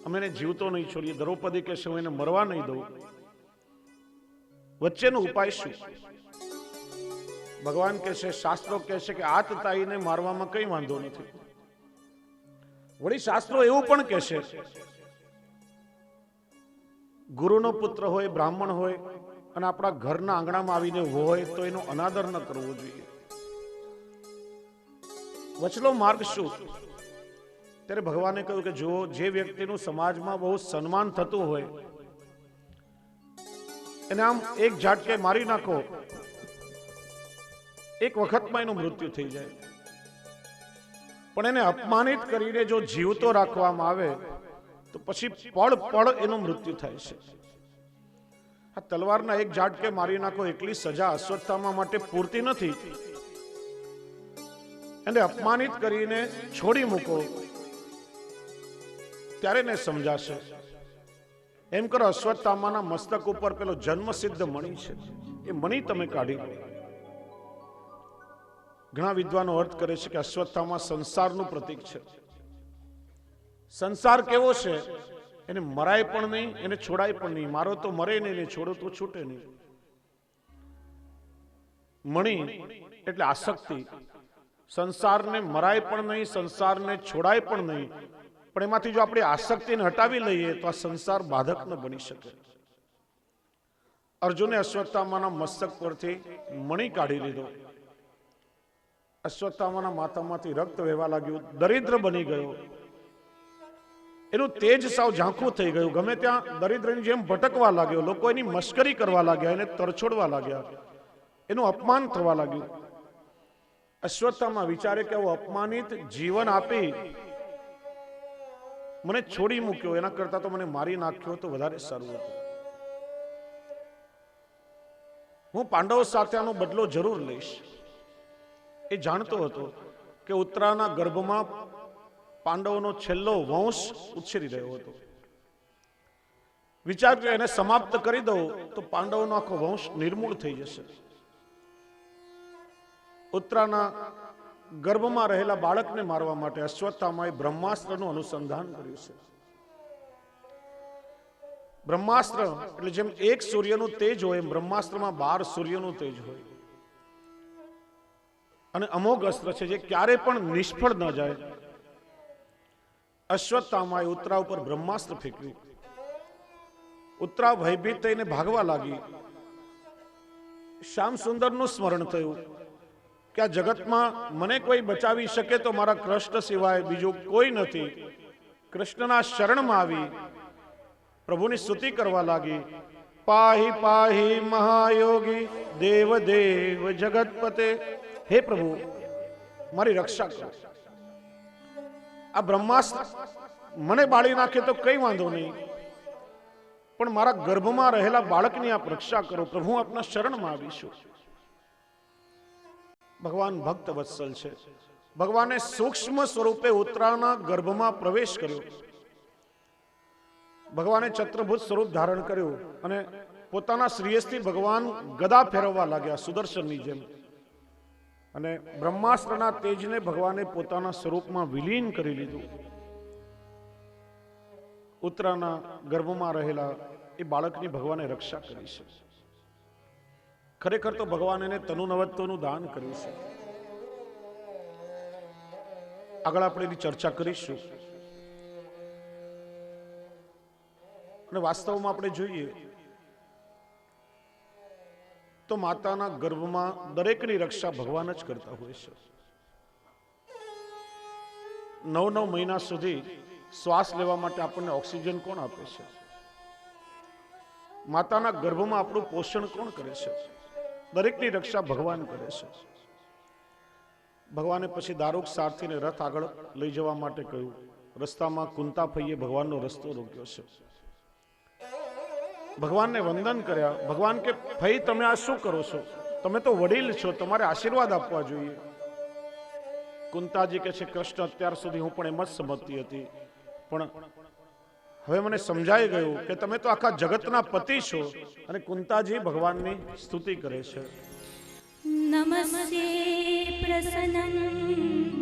અમે એને જીવતો નહીં છોડીએ. દ્રૌપદી કહે છે હું એને મરવા નહીં દઉં. વચ્ચેનો ઉપાય શું? ભગવાન કહે છે, શાસ્ત્રો કહે છે કે આતતાઈને મારવામાં કઈ વાંધો નથી. વળી શાસ્ત્રો એવું પણ કહે છે ગુરુનો પુત્ર હોય, બ્રાહ્મણ હોય અને આપણા ઘરના આંગણામાં આવીને હોય તો એનો અનાદર ન કરવો જોઈએ. વચલો માર્ગ શું? ત્યારે ભગવાને કહ્યું કે જો જે વ્યક્તિનું સમાજમાં બહુ સન્માન થતું હોય એને આમ એક ઝાટકે મારી નાખો, એક વખતમાં એનું મૃત્યુ થઈ જાય. પણ એને અપમાનિત કરીને જો જીવતો રાખવામાં આવે તો પછી પળ પળ એનું મૃત્યુ થાય છે. આ તલવારના એક ઝાટકે મારી નાખો એટલી સજા અશ્વત્થામા માટે પૂરતી નથી. એને અપમાનિત કરીને છોડી મૂકો ત્યારે ને સમજાશે. એમ કરો, અશ્વત્થામાના મસ્તક ઉપર પેલો જન્મસિદ્ધ મણિ છે, એ મણિ તમે કાઢી લો. ઘણા વિદ્વાનો અર્થ કરે છે કે અશ્વત્થામા સંસારનું પ્રતીક છે. સંસાર કેવો છે? એને મરાય પણ નહીં, એને છોડાય પણ નહીં. મારો તો મરે નહીં, ને છોડો તો છૂટે નહીં. મણિ એટલે આસક્તિ. સંસારને મરાય પણ નહીં, સંસારને છોડાય પણ નહીં. પણ એમાંથી જો આપણે આસક્તિને હટાવી લઈએ તો આ સંસાર બાધક ન બની શકે. અર્જુને અશ્વત્થામાના મસ્તક પરથી મણિ કાઢી લીધો. અશ્વત્થામાના માથામાંથી રક્ત વહેવા લાગ્યું. દરિદ્ર બની ગયો. એનું તેજ સાવ ઝાંખું થઈ ગયું. ગમે ત્યાં દરિદ્રની જેમ ભટકવા લાગ્યો. લોકો એની મશ્કરી કરવા લાગ્યા, એને તરછોડવા લાગ્યા, એનું અપમાન થવા લાગ્યું. અશ્વત્થામા વિચારે કે આવું અપમાનિત જીવન આપી મને છોડી મૂક્યો, એના કરતા તો મને મારી નાખ્યો તો વધારે સારું હતું. હું પાંડવો સાથે આનો બદલો જરૂર લઈશ. એ જાણતો હતો કે ઉત્તરાના ગર્ભમાં પાંડવોનો છેલ્લો વંશ ઉછેરી રહ્યો હતો. વિચાર કે એને સમાપ્ત કરી દઉં તો પાંડવોનો આખો વંશ નિર્મૂળ થઈ જશે. ઉત્તરાના ગર્ભમાં રહેલા બાળકને મારવા માટે અશ્વત્થામાએ બ્રહ્માસ્ત્રનું અનુસંધાન કર્યું છે. બ્રહ્માસ્ત્ર એટલે જેમ એક સૂર્યનું તેજ હોય એમ બ્રહ્માસ્ત્રમાં 12 સૂર્યનું તેજ હોય. અને અમોઘ અસ્ત્ર છે જે ક્યારે પણ નિષ્ફળ ન જાય. અશ્વત્થામાએ ઉત્તરા ઉપર બ્રહ્માસ્ત્ર ફેંક્યું. ઉત્તરા ભયભીત થઈને ભાગવા લાગી. શ્યામ સુંદરનું સ્મરણ થયું કે આ જગતમાં મને કોઈ બચાવી શકે તો મારા કૃષ્ણ સિવાય બીજું કોઈ નથી. કૃષ્ણના શરણમાં આવી પ્રભુની સ્તુતિ કરવા લાગી. પાહી પાહી મહાયોગી દેવ દેવ જગતપતે. હે પ્રભુ, મારી રક્ષા કરો. આ બ્રહ્માસ્ત્ર મને બાળી નાખે તો કઈ વાંધો નહીં, પણ મારા ગર્ભમાં રહેલા બાળકની આપ રક્ષા કરો. પ્રભુ આપના શરણમાં આવીશું. ભગવાન ભક્ત વત્સલ છે. ભગવાને સૂક્ષ્મ સ્વરૂપે ઉત્તરાના ગર્ભમાં પ્રવેશ કર્યો. ભગવાને ચત્રભુજ સ્વરૂપ ધારણ કર્યું અને પોતાના શ્રીયસથી ભગવાન ગદા ફેરવવા લાગ્યા સુદર્શનની જેમ. અને બ્રહ્માસ્ત્રના તેજને ભગવાને પોતાના સ્વરૂપમાં વિલીન કરી લીધું. ઉત્તરાના ગર્ભમાં રહેલા એ બાળકની ભગવાને રક્ષા કરી છે. ખરેખર તો ભગવાન એને તનુનવત્વનું દાન કર્યું છે. આગળ આપણે એની ચર્ચા કરીશું. અને વાસ્તવમાં આપણે જોઈએ તો માતાના ગર્ભમાં દરેકની રક્ષા ભગવાન જ કરતા હોય છે. 9 મહિના સુધી શ્વાસ લેવા માટે આપણને ઓક્સિજન કોણ આપે છે? માતાના ગર્ભમાં આપણું પોષણ કોણ કરે છે? દરેકની રક્ષા ભગવાન કરે છે. ભગવાને પછી દારૂક સારથીને રથ આગળ લઈ જવા માટે કહ્યું. રસ્તામાં કુંતા ફઈએ ભગવાનનો રસ્તો રોક્યો છે. ભગવાનને વંદન કર્યા. ભગવાન કે ભાઈ તમે આ શું કરો છો? તમે તો વડીલ છો, તમારે આશીર્વાદ આપવા જોઈએ. કુંતાજી કે છે કૃષ્ણ અત્યાર સુધી હું પણ એમ જ સમજતી હતી, પણ હવે મને સમજાઈ ગયું કે તમે તો આખા જગતના પતિ છો. અને કુંતાજી ભગવાનની સ્તુતિ કરે છે. નમસ્તે પ્રસન્નં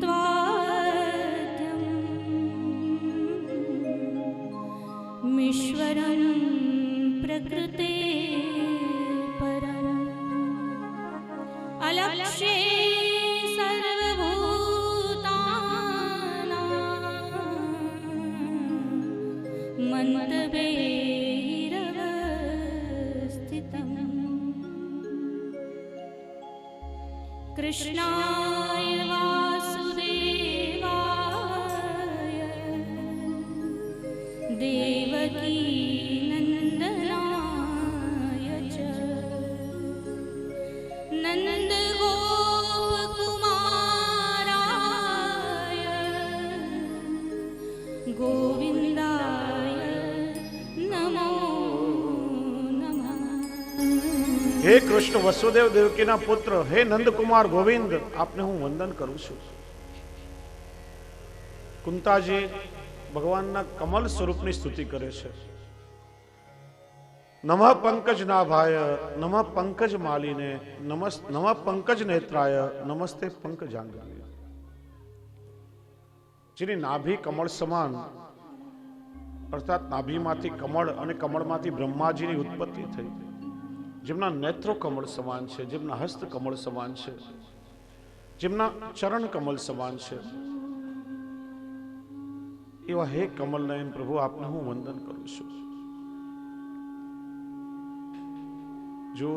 ત્વાર્ધ્યં મીશ્વરં પ્રકૃતે પરમ અલક્ષ્યે સર્વભૂતાનાં મન્તવેરવસ્થિતં કૃષ્ણાય વાસુદેવાય દેવકી નંદનાય ચ નંદગોપકુમારાય ગોવિંદાય નમો નમઃ. હે કૃષ્ણ વસુદેવ દેવકીના પુત્ર, હે નંદકુમાર ગોવિંદ, આપને હું વંદન કરું છું. કુંતાજી ભગવાનના કમલ સ્વરૂપની સ્તુતિ કરે છે. નમઃ પંકજ નાભાય, નમઃ પંકજ માલિને, નમઃ પંકજ નેત્રાય, નમસ્તે પંકજાંગલ્ય. જેની નાભી કમળ સમાન, અર્થાત નાભીમાંથી કમળ અને કમળમાંથી બ્રહ્માજીની ઉત્પત્તિ થઈ, જેમના નેત્રો કમળ સમાન છે, જેમના હસ્ત કમળ સમાન છે, જેમના ચરણ કમળ સમાન છે, એવા હે કમલનયન પ્રભુ, આપને હું વંદન કરું છું. જો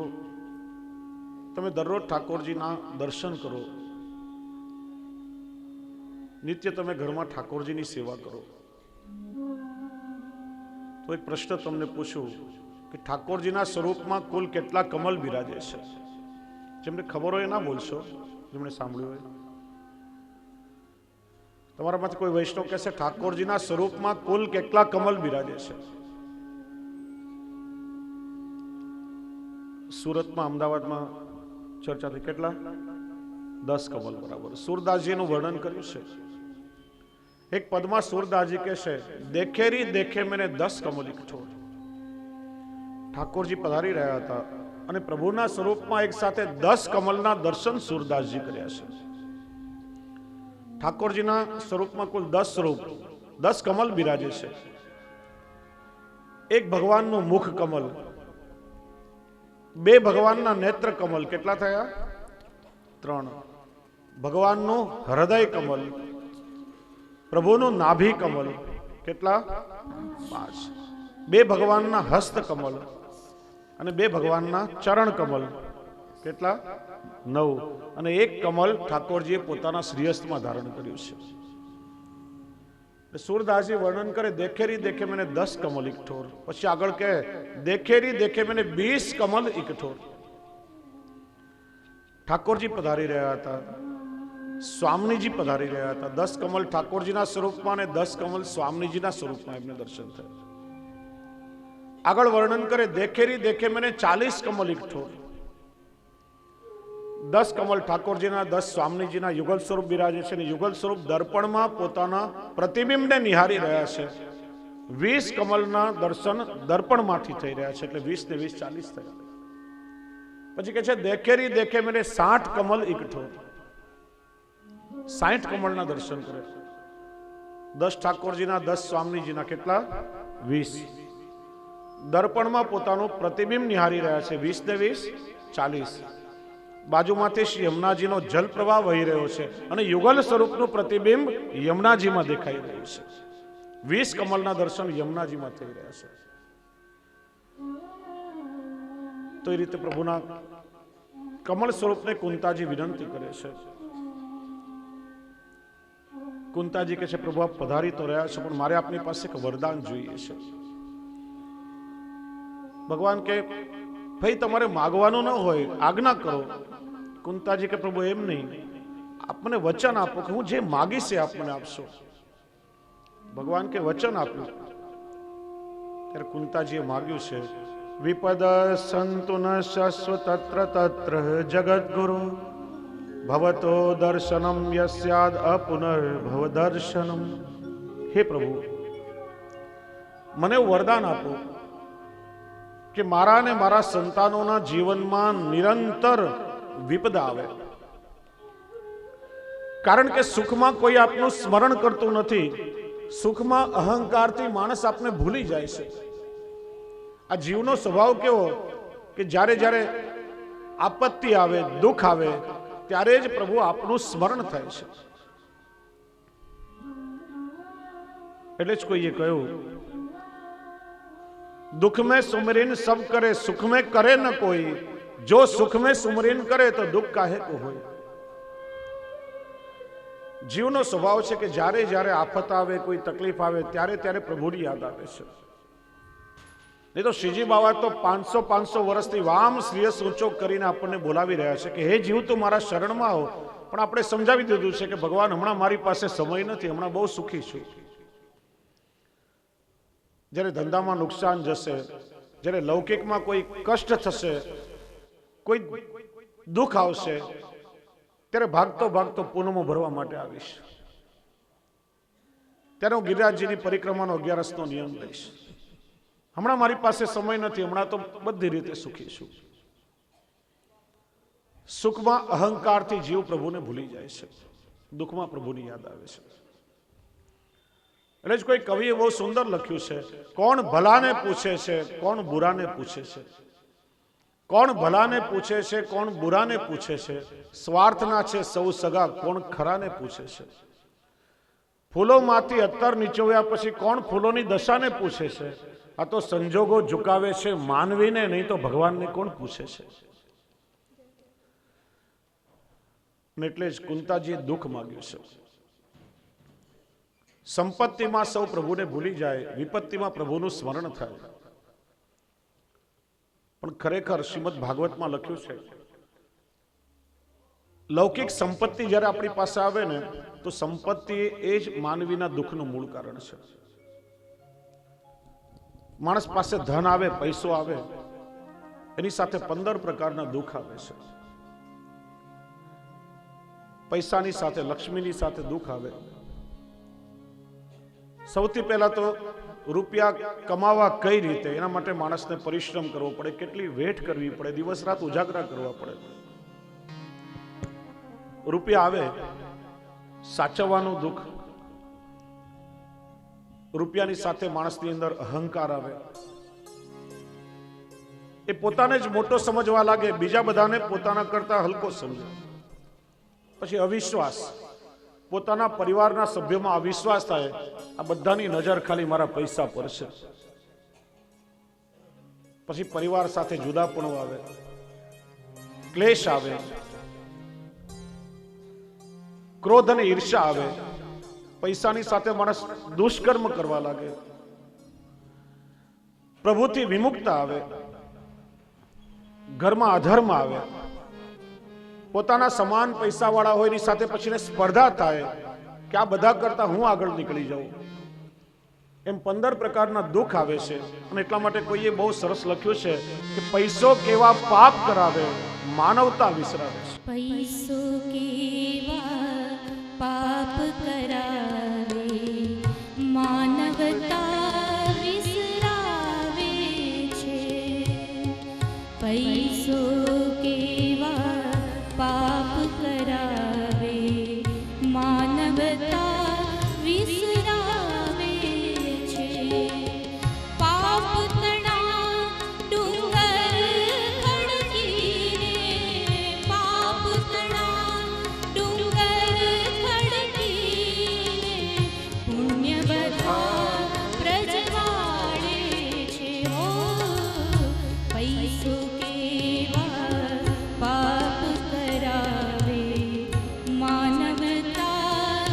તમે દરરોજ ઠાકોરજીના દર્શન કરો, નિત્ય તમે ઘરમાં ઠાકોરજીની સેવા કરો, તો એક પ્રશ્ન તમને પૂછું કે ઠાકોરજીના સ્વરૂપમાં કુલ કેટલા કમલ બિરાજે છે? જેમને ખબર હોય ના બોલશો, જેમણે સાંભળ્યું હોય. તમારામાંથી કોઈ વૈષ્ણવ કહેશે ઠાકોરજીના સ્વરૂપમાં કુલ કેટલા કમલ બિરાજે છે? સુરતમાં, અમદાવાદમાં ચર્ચા થઈ. કેટલા? 10 કમલ. બરાબર. સુરદાસજીનું વર્ણન કર્યું છે. એક પદમાં સુરદાસજી કહે છે, દેખેરી દેખે મેને 10 કમલ ઇકઠો. ઠાકોરજી પધારી રહ્યા હતા અને પ્રભુના સ્વરૂપમાં એક સાથે 10 કમલના દર્શન સુરદાસજી કર્યા છે. ઠાકોરજીના સ્વરૂપમાં કુલ 10 સ્વરૂપ, 10 કમલ બિરાજે છે. એક ભગવાનનું મુખ કમલ, 2 ભગવાનના નેત્ર કમલ. કેટલા થયા? 3. ભગવાનનું હૃદય કમલ, પ્રભુનું નાભી કમલ. કેટલા? 5. 2 ભગવાનના હસ્ત કમલ અને 2 ભગવાનના ચરણ કમલ. કેટલા? 9. અને 1 કમલ ઠાકોરજીએ પોતાના શ્રીહસ્તમાં ધારણ કર્યું છે. સુરદાસજી વર્ણન કરે, દેખેરી દેખે મેને 10 કમલ ઇકઠોર. પછી આગળ કહે, દેખેરી દેખે મેને 20 કમલ ઇકઠોર. ઠાકોરજી પધારી રહ્યા હતા, સ્વામીજી પધારી રહ્યા હતા. 10 કમલ ઠાકોરજીના સ્વરૂપમાં અને 10 કમલ સ્વામીજીના સ્વરૂપમાં એમને દર્શન થયા. આગળ વર્ણન કરે, દેખેરી દેખે મને 40 કમલ ઇકઠો, 10 કમલ ઠાકોરજીના, 10 સ્વામીજીના યુગલ સ્વરૂપ બિરાજે છે, અને યુગલ સ્વરૂપ દર્પણમાં પોતાના પ્રતિબિંબને નિહારી રહ્યા છે. 20 કમલના દર્શન દર્પણમાંથી થઈ રહ્યા છે, એટલે 20 ને 20 40 થયા. પછી કહે છે દેખેરી દેખે મને 60 કમલ ઇકઠો, 60 કમળના દર્શન કરે. 10 ઠાકોરજીના, 10 સ્વામીજીના, કેટલા? 20. દર્પણમાં પોતાનું પ્રતિબિંબ નિહારી રહ્યા છે, 20 ને 20 40. બાજુમાંથી શ્રી યમુનાજીનો જલ પ્રવાહ વહી રહ્યો છે, અને યુગલ સ્વરૂપનું પ્રતિબિંબ યમુનાજીમાં દેખાઈ રહ્યું છે. 20 કમલના દર્શન યમુનાજીમાં થઈ રહ્યા છે. તો એ રીતે પ્રભુના કમળ સ્વરૂપને કુંતાજી વિનંતી કરે છે. કુંતાજી કહે છે પ્રભુ આપ પધારી તો રહ્યા છો, પણ મારે આપની પાસે એક વરદાન જોઈએ છે. ભગવાન કે ભાઈ તમારે માગવાનું ન હોય, આજ્ઞા કરો. કુંતાજી કે પ્રભુ એમ નહીં, આપ મને વચન આપો કે હું જે માગીશ એ આપ મને આપશો. ભગવાન કે વચન આપ્યું. ત્યારે કુંતાજીએ માગ્યું છે, વિપદ સંતુ ન શસ્વ તત્ર તત્ર જગદ્ગુરુ ભવતો દર્શનમ યસ્યાદ અપુનર્ભવ દર્શનમ. હે પ્રભુ, મને વરદાન આપો કે મારા ને મારા સંતાનોના જીવનમાં નિરંતર વિપદા આવે. કારણ કે સુખમાં કોઈ આપનું સ્મરણ કરતું નથી. સુખમાં અહંકારથી માણસ આપને ભૂલી જાય છે. આ જીવનો સ્વભાવ કેવો કે જ્યારે જ્યારે આપત્તિ આવે, દુઃખ આવે, ત્યારે જ પ્રભુ આપનું સ્મરણ થાય છે. એટલે જ કોઈએ કહ્યું, दुख में सुमरिन सब करे, सुख में करे न कोई, जो सुख में सुमरिन करे तो दुख काहे को હોય. જીવનો સ્વભાવ છે કે જ્યારે જ્યારે આફત આવે, કોઈ તકલીફ આવે, ત્યારે ત્યારે પ્રભુની યાદ આવે છે. નહીં તો શ્રીજી બાબા તો 500 વર્ષથી વામ શ્રીયસ ઊંચો કરીને આપણને બોલાવી રહ્યા છે કે હે જીવ તું મારા શરણમાં આવો. પણ આપણે સમજાવી દીધું છે કે ભગવાન હમણાં મારી પાસે સમય નથી, હમણાં બહુ સુખી છું. જ્યારે ધંધામાં નુકસાન જશે, જ્યારે લૌકિકમાં કોઈ કષ્ટ થશે, કોઈ દુઃખ આવશે, ત્યારે ભાગતો ભાગતો પૂનમો ભરવા માટે આવીશ. ત્યારે હું ગિરિરાજજીની પરિક્રમાનો 11નો નિયમ લઈશ. હમણાં મારી પાસે સમય નથી, હમણાં તો બધી રીતે સુખી છું. સુખમાં અહંકારથી જીવ પ્રભુને ભૂલી જાય છે, દુઃખમાં પ્રભુની યાદ આવે છે. એટલે જ કોઈ કવિએ બહુ સુંદર લખ્યું છે, કોણ ભલાને પૂછે છે, કોણ બુરાને પૂછે છે. કોણ ભલાને પૂછે છે, કોણ બુરાને પૂછે છે. સ્વાર્થના છે સૌ સગા, કોણ ખરાને પૂછે છે. ફૂલોમાંથી અત્તર નીચોવ્યા પછી કોણ ફૂલોની દશાને પૂછે છે. આ તો સંજોગો ઝુકાવે છે માનવીને, નહીં તો ભગવાનને કોણ પૂછે છે. એટલે જ કુંતાજીએ દુઃખ માગ્યું છે. સંપત્તિમાં સૌ પ્રભુને ભૂલી જાય, વિપત્તિમાં પ્રભુનું સ્મરણ થાય. પણ ખરેખર શ્રીમદ ભાગવતમાં લખ્યું છે, લૌકિક સંપત્તિ જ્યારે આપણી પાસે આવે ને, તો સંપત્તિ એ જ માનવીના દુઃખનું મૂળ કારણ છે. માણસ પાસે ધન આવે, પૈસો આવે, એની સાથે 15 પ્રકારના દુઃખ આવે છે. પૈસાની સાથે, લક્ષ્મીની સાથે દુઃખ આવે. સૌથી પહેલા તો રૂપિયા કમાવા કઈ રીતે, એના માટે માણસને પરિશ્રમ કરવો પડે, કેટલી વેઠ કરવી પડે, દિવસ રાત ઉજાગરા કરવા પડે. રૂપિયા આવે, સાચવવાનું દુઃખ. રૂપિયાની સાથે માણસની અંદર અહંકાર આવે. એ પોતાને જ મોટો સમજવા લાગે, બીજા બધાને પોતાના કરતા હલકો સમજે. પછી અવિશ્વાસ, પોતાના પરિવારના સભ્યોમાં અવિશ્વાસ થાય, આ બધાની નજર ખાલી મારા પૈસા પર છે. પછી પરિવાર સાથે જુદાપણું આવે, ક્લેશ આવે, ક્રોધ અને ઈર્ષા આવે. પૈસાની સાથે માણસ દુષ્કર્મ કરવા લાગે, પ્રભુથી વિમુક્તા આવે, ઘરમાં અધર્મ આવે. પોતાના સમાન પૈસા વાળા હોય એની સાથે પછી સ્પર્ધા થાય કે આ બધા કરતા હું આગળ નીકળી જાઉં. એમ 15 પ્રકારના દુઃખ આવે છે. અને એટલા માટે કોઈએ બહુ સરસ લખ્યું છે કે પૈસો કેવા પાપ કરાવે, માનવતા વિસરાવે છે. પૈસો કેવા પાપ કરાવે, માનવતા વિસરાવે છે. પૈસો કેવા પાપ કરાવે, માનવતા વિસરાવે છે. પાપ તણા ડુંગર ખડકીને, પાપ તણા ડુંગર ખડકીને, પુણ્ય બધા પ્રજવાળે છે. હો પૈસો કેવા પાપ કરાવે, માનવતા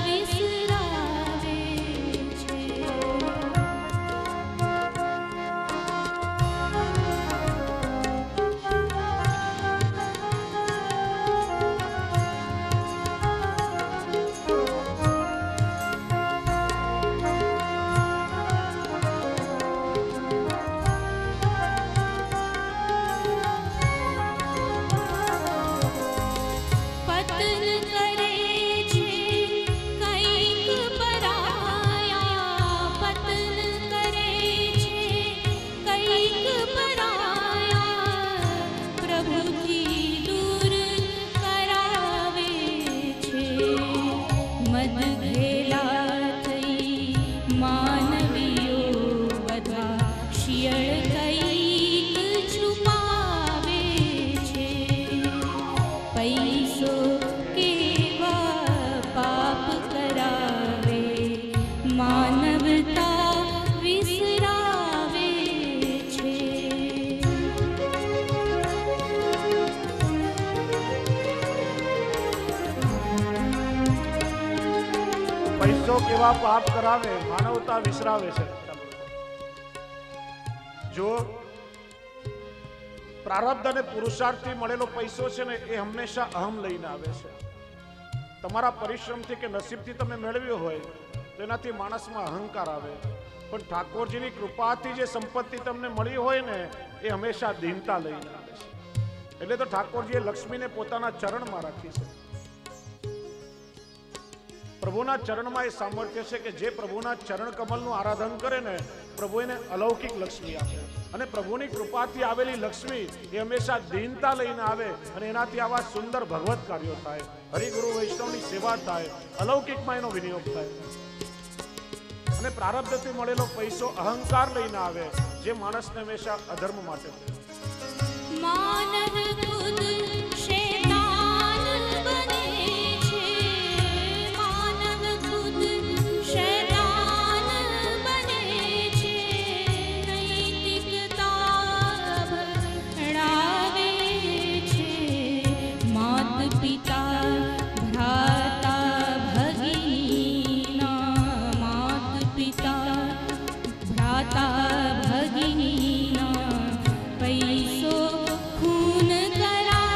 વિસરાવે છે. પતન કરે છે કંઈક પરાયા, પતન કરે છે કંઈક પરાયા, પ્રભુથી દૂર કરાવે છે. મદ ઘેલા થઈ માનવીઓ બધા શિયળ કંઈક છુપાવે છે. પૈસો કેવા પાપ કરાવે, માનવતા વિસરાવે છે. પૈસો કેવા પાપ કરાવે, માનવતા વિસરાવે છે. જો પ્રારબ્ધ અને પુરુષાર્થથી મળેલો પૈસો છે ને, એ હંમેશા અહમ લઈને આવે છે. તમારા પરિશ્રમથી કે નસીબથી તમે મેળવ્યો હોય તો એનાથી માણસમાં અહંકાર આવે. પણ ઠાકોરજીની કૃપાથી જે સંપત્તિ તમને મળી હોય ને, એ હંમેશા દીનતા લઈને આવે છે. એટલે તો ઠાકોરજીએ લક્ષ્મીને પોતાના ચરણમાં રાખી છે. પ્રભુના ચરણમાં એ સામર્થ્ય છે કે જે પ્રભુના ચરણ કમલનું આરાધન કરે ને, પ્રભુ એને અલૌકિક લક્ષ્મી આપે. અને પ્રભુની કૃપાથી આવેલી લક્ષ્મી એ હંમેશા દીનતા લઈને આવે, અને એનાથી આવા સુંદર ભગવત કાર્યો થાય, હરિગુરુ વૈષ્ણવની સેવા થાય, અલૌકિકમાં એનો વિનિયોગ થાય. અને પ્રારબ્ધથી મળેલો પૈસો અહંકાર લઈને આવે, જે માણસને હંમેશા અધર્મ માટે માનવ ખુદ શૈતાન બને છે, માનવ ખુદ શૈતાન બને છે. નૈતિકતા ભણાવે છે, માત પિતા ભ્રાતા ભગિનીના, માત પિતા ભ્રાતા ભગિનીના. પૈસો ખૂન કરા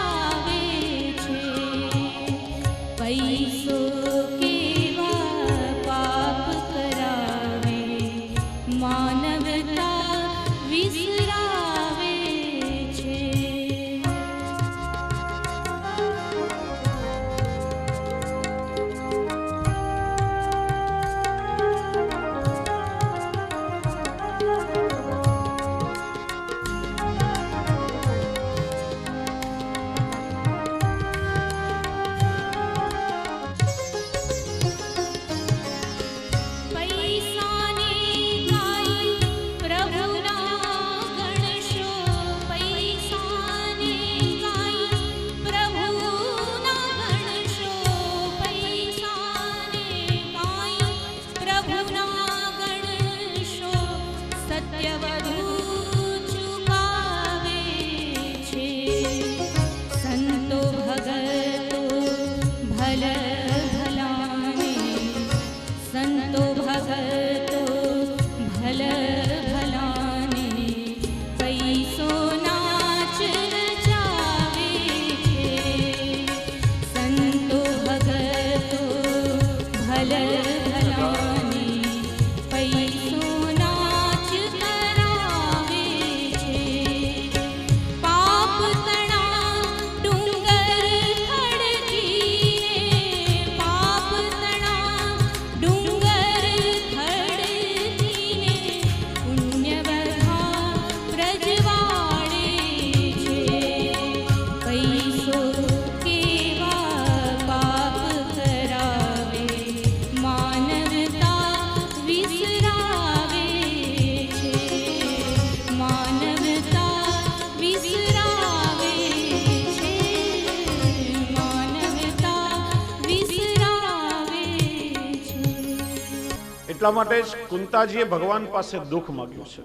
એટલા માટે જ કુંતાજીએ ભગવાન પાસે દુઃખ માંગ્યું છે.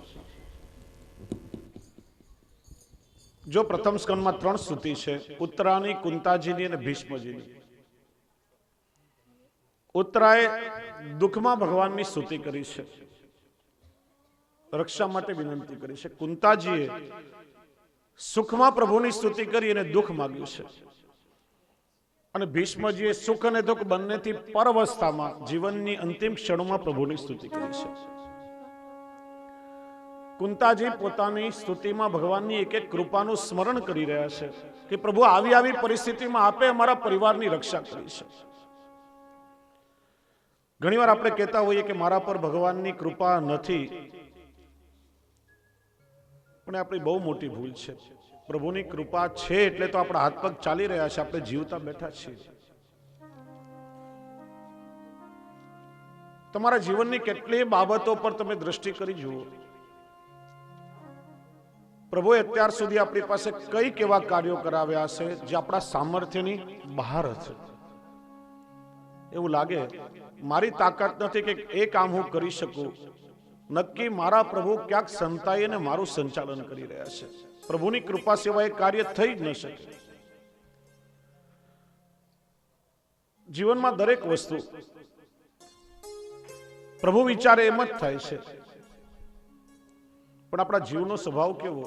જો પ્રથમ સ્કંદમાં 3 સ્તુતિ છે, ઉત્તરાની, કુંતાજીની અને ભીષ્મજીની. ઉત્તરાએ દુઃખમાં ભગવાનની સ્તુતિ કરી છે, રક્ષા માટે વિનંતી કરી છે. કુંતાજીએ સુખમાં પ્રભુની સ્તુતિ કરી અને દુઃખ માંગ્યું છે. અને ભીષ્મજીએ સુખ અને દુઃખ બંનેથી પર અવસ્થામાં જીવનની અંતિમ ક્ષણોમાં પ્રભુની સ્તુતિ કરી છે. કુંતાજી પોતાની સ્તુતિમાં ભગવાનની એક એક કૃપાનું સ્મરણ કરી રહ્યા છે કે પ્રભુ આવી પરિસ્થિતિમાં આપે અમારા પરિવારની રક્ષા કરી છે. ઘણીવાર આપણે કહેતા હોઈએ કે મારા પર ભગવાનની કૃપા નથી, પણ આપણી બહુ મોટી ભૂલ છે. પ્રભુની કૃપા છે એટલે તો આપણા હાથ પગ ચાલી રહ્યા છે, આપણે જીવતા બેઠા છીએ. તમારા જીવનની કેટલીય બાબતો પર તમે દ્રષ્ટિ કરી જુઓ. પ્રભુએ અત્યાર સુધી આપણી પાસે કઈક એવા કાર્યો કરાવ્યા છે જે આપણા સામર્થ્યની બહાર હતા. એવું લાગે મારી તાકાત નથી કે એ કામ હું કરી શકું. નક્કી મારા પ્રભુ ક્યાંક સંતાઈને મારું સંચાલન કરી રહ્યા છે. પ્રભુની કૃપા સિવાય કાર્ય થઈ જ ન શકે. જીવનમાં દરેક વસ્તુ પ્રભુ વિચારે એમ જ થાય છે. પણ આપણા જીવનો સ્વભાવ કેવો?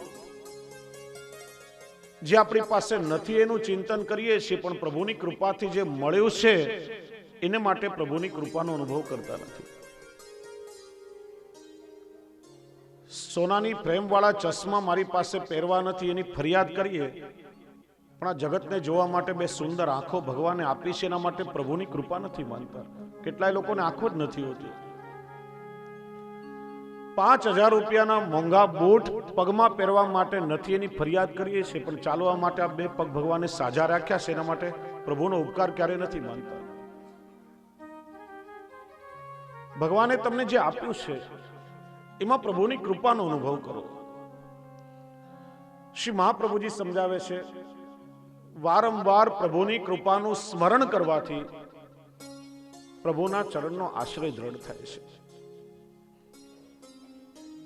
જે આપણી પાસે નથી એનું ચિંતન કરીએ છીએ, પણ પ્રભુની કૃપાથી જે મળ્યું છે એને માટે પ્રભુની કૃપાનો અનુભવ કરતા નથી. સોનાની ફ્રેમવાળા ચશ્મા મારી પાસે પહેરવા નથી એની ફરિયાદ કરીએ, પણ આ જગતને જોવા માટે 2 સુંદર આંખો ભગવાને આપી છે એના માટે પ્રભુની કૃપા નથી માનતા. કેટલાય લોકોને આંખો જ નથી હોતી. 5000 રૂપિયાના મોંઘા બૂટ પગમાં પહેરવા માટે નથી એની ફરિયાદ કરીએ છીએ, પણ ચાલવા માટે આ 2 પગ ભગવાને સાજા રાખ્યા છે એના માટે પ્રભુનો ઉપકાર ક્યારે નથી માનતા. ભગવાને તમને જે આપ્યું છે એમાં પ્રભુની કૃપાનો અનુભવ કરો. શ્રી મહાપ્રભુજી સમજાવે છે, વારંવાર પ્રભુની કૃપાનું સ્મરણ કરવાથી પ્રભુના ચરણનો આશ્રય દ્રઢ થાય છે.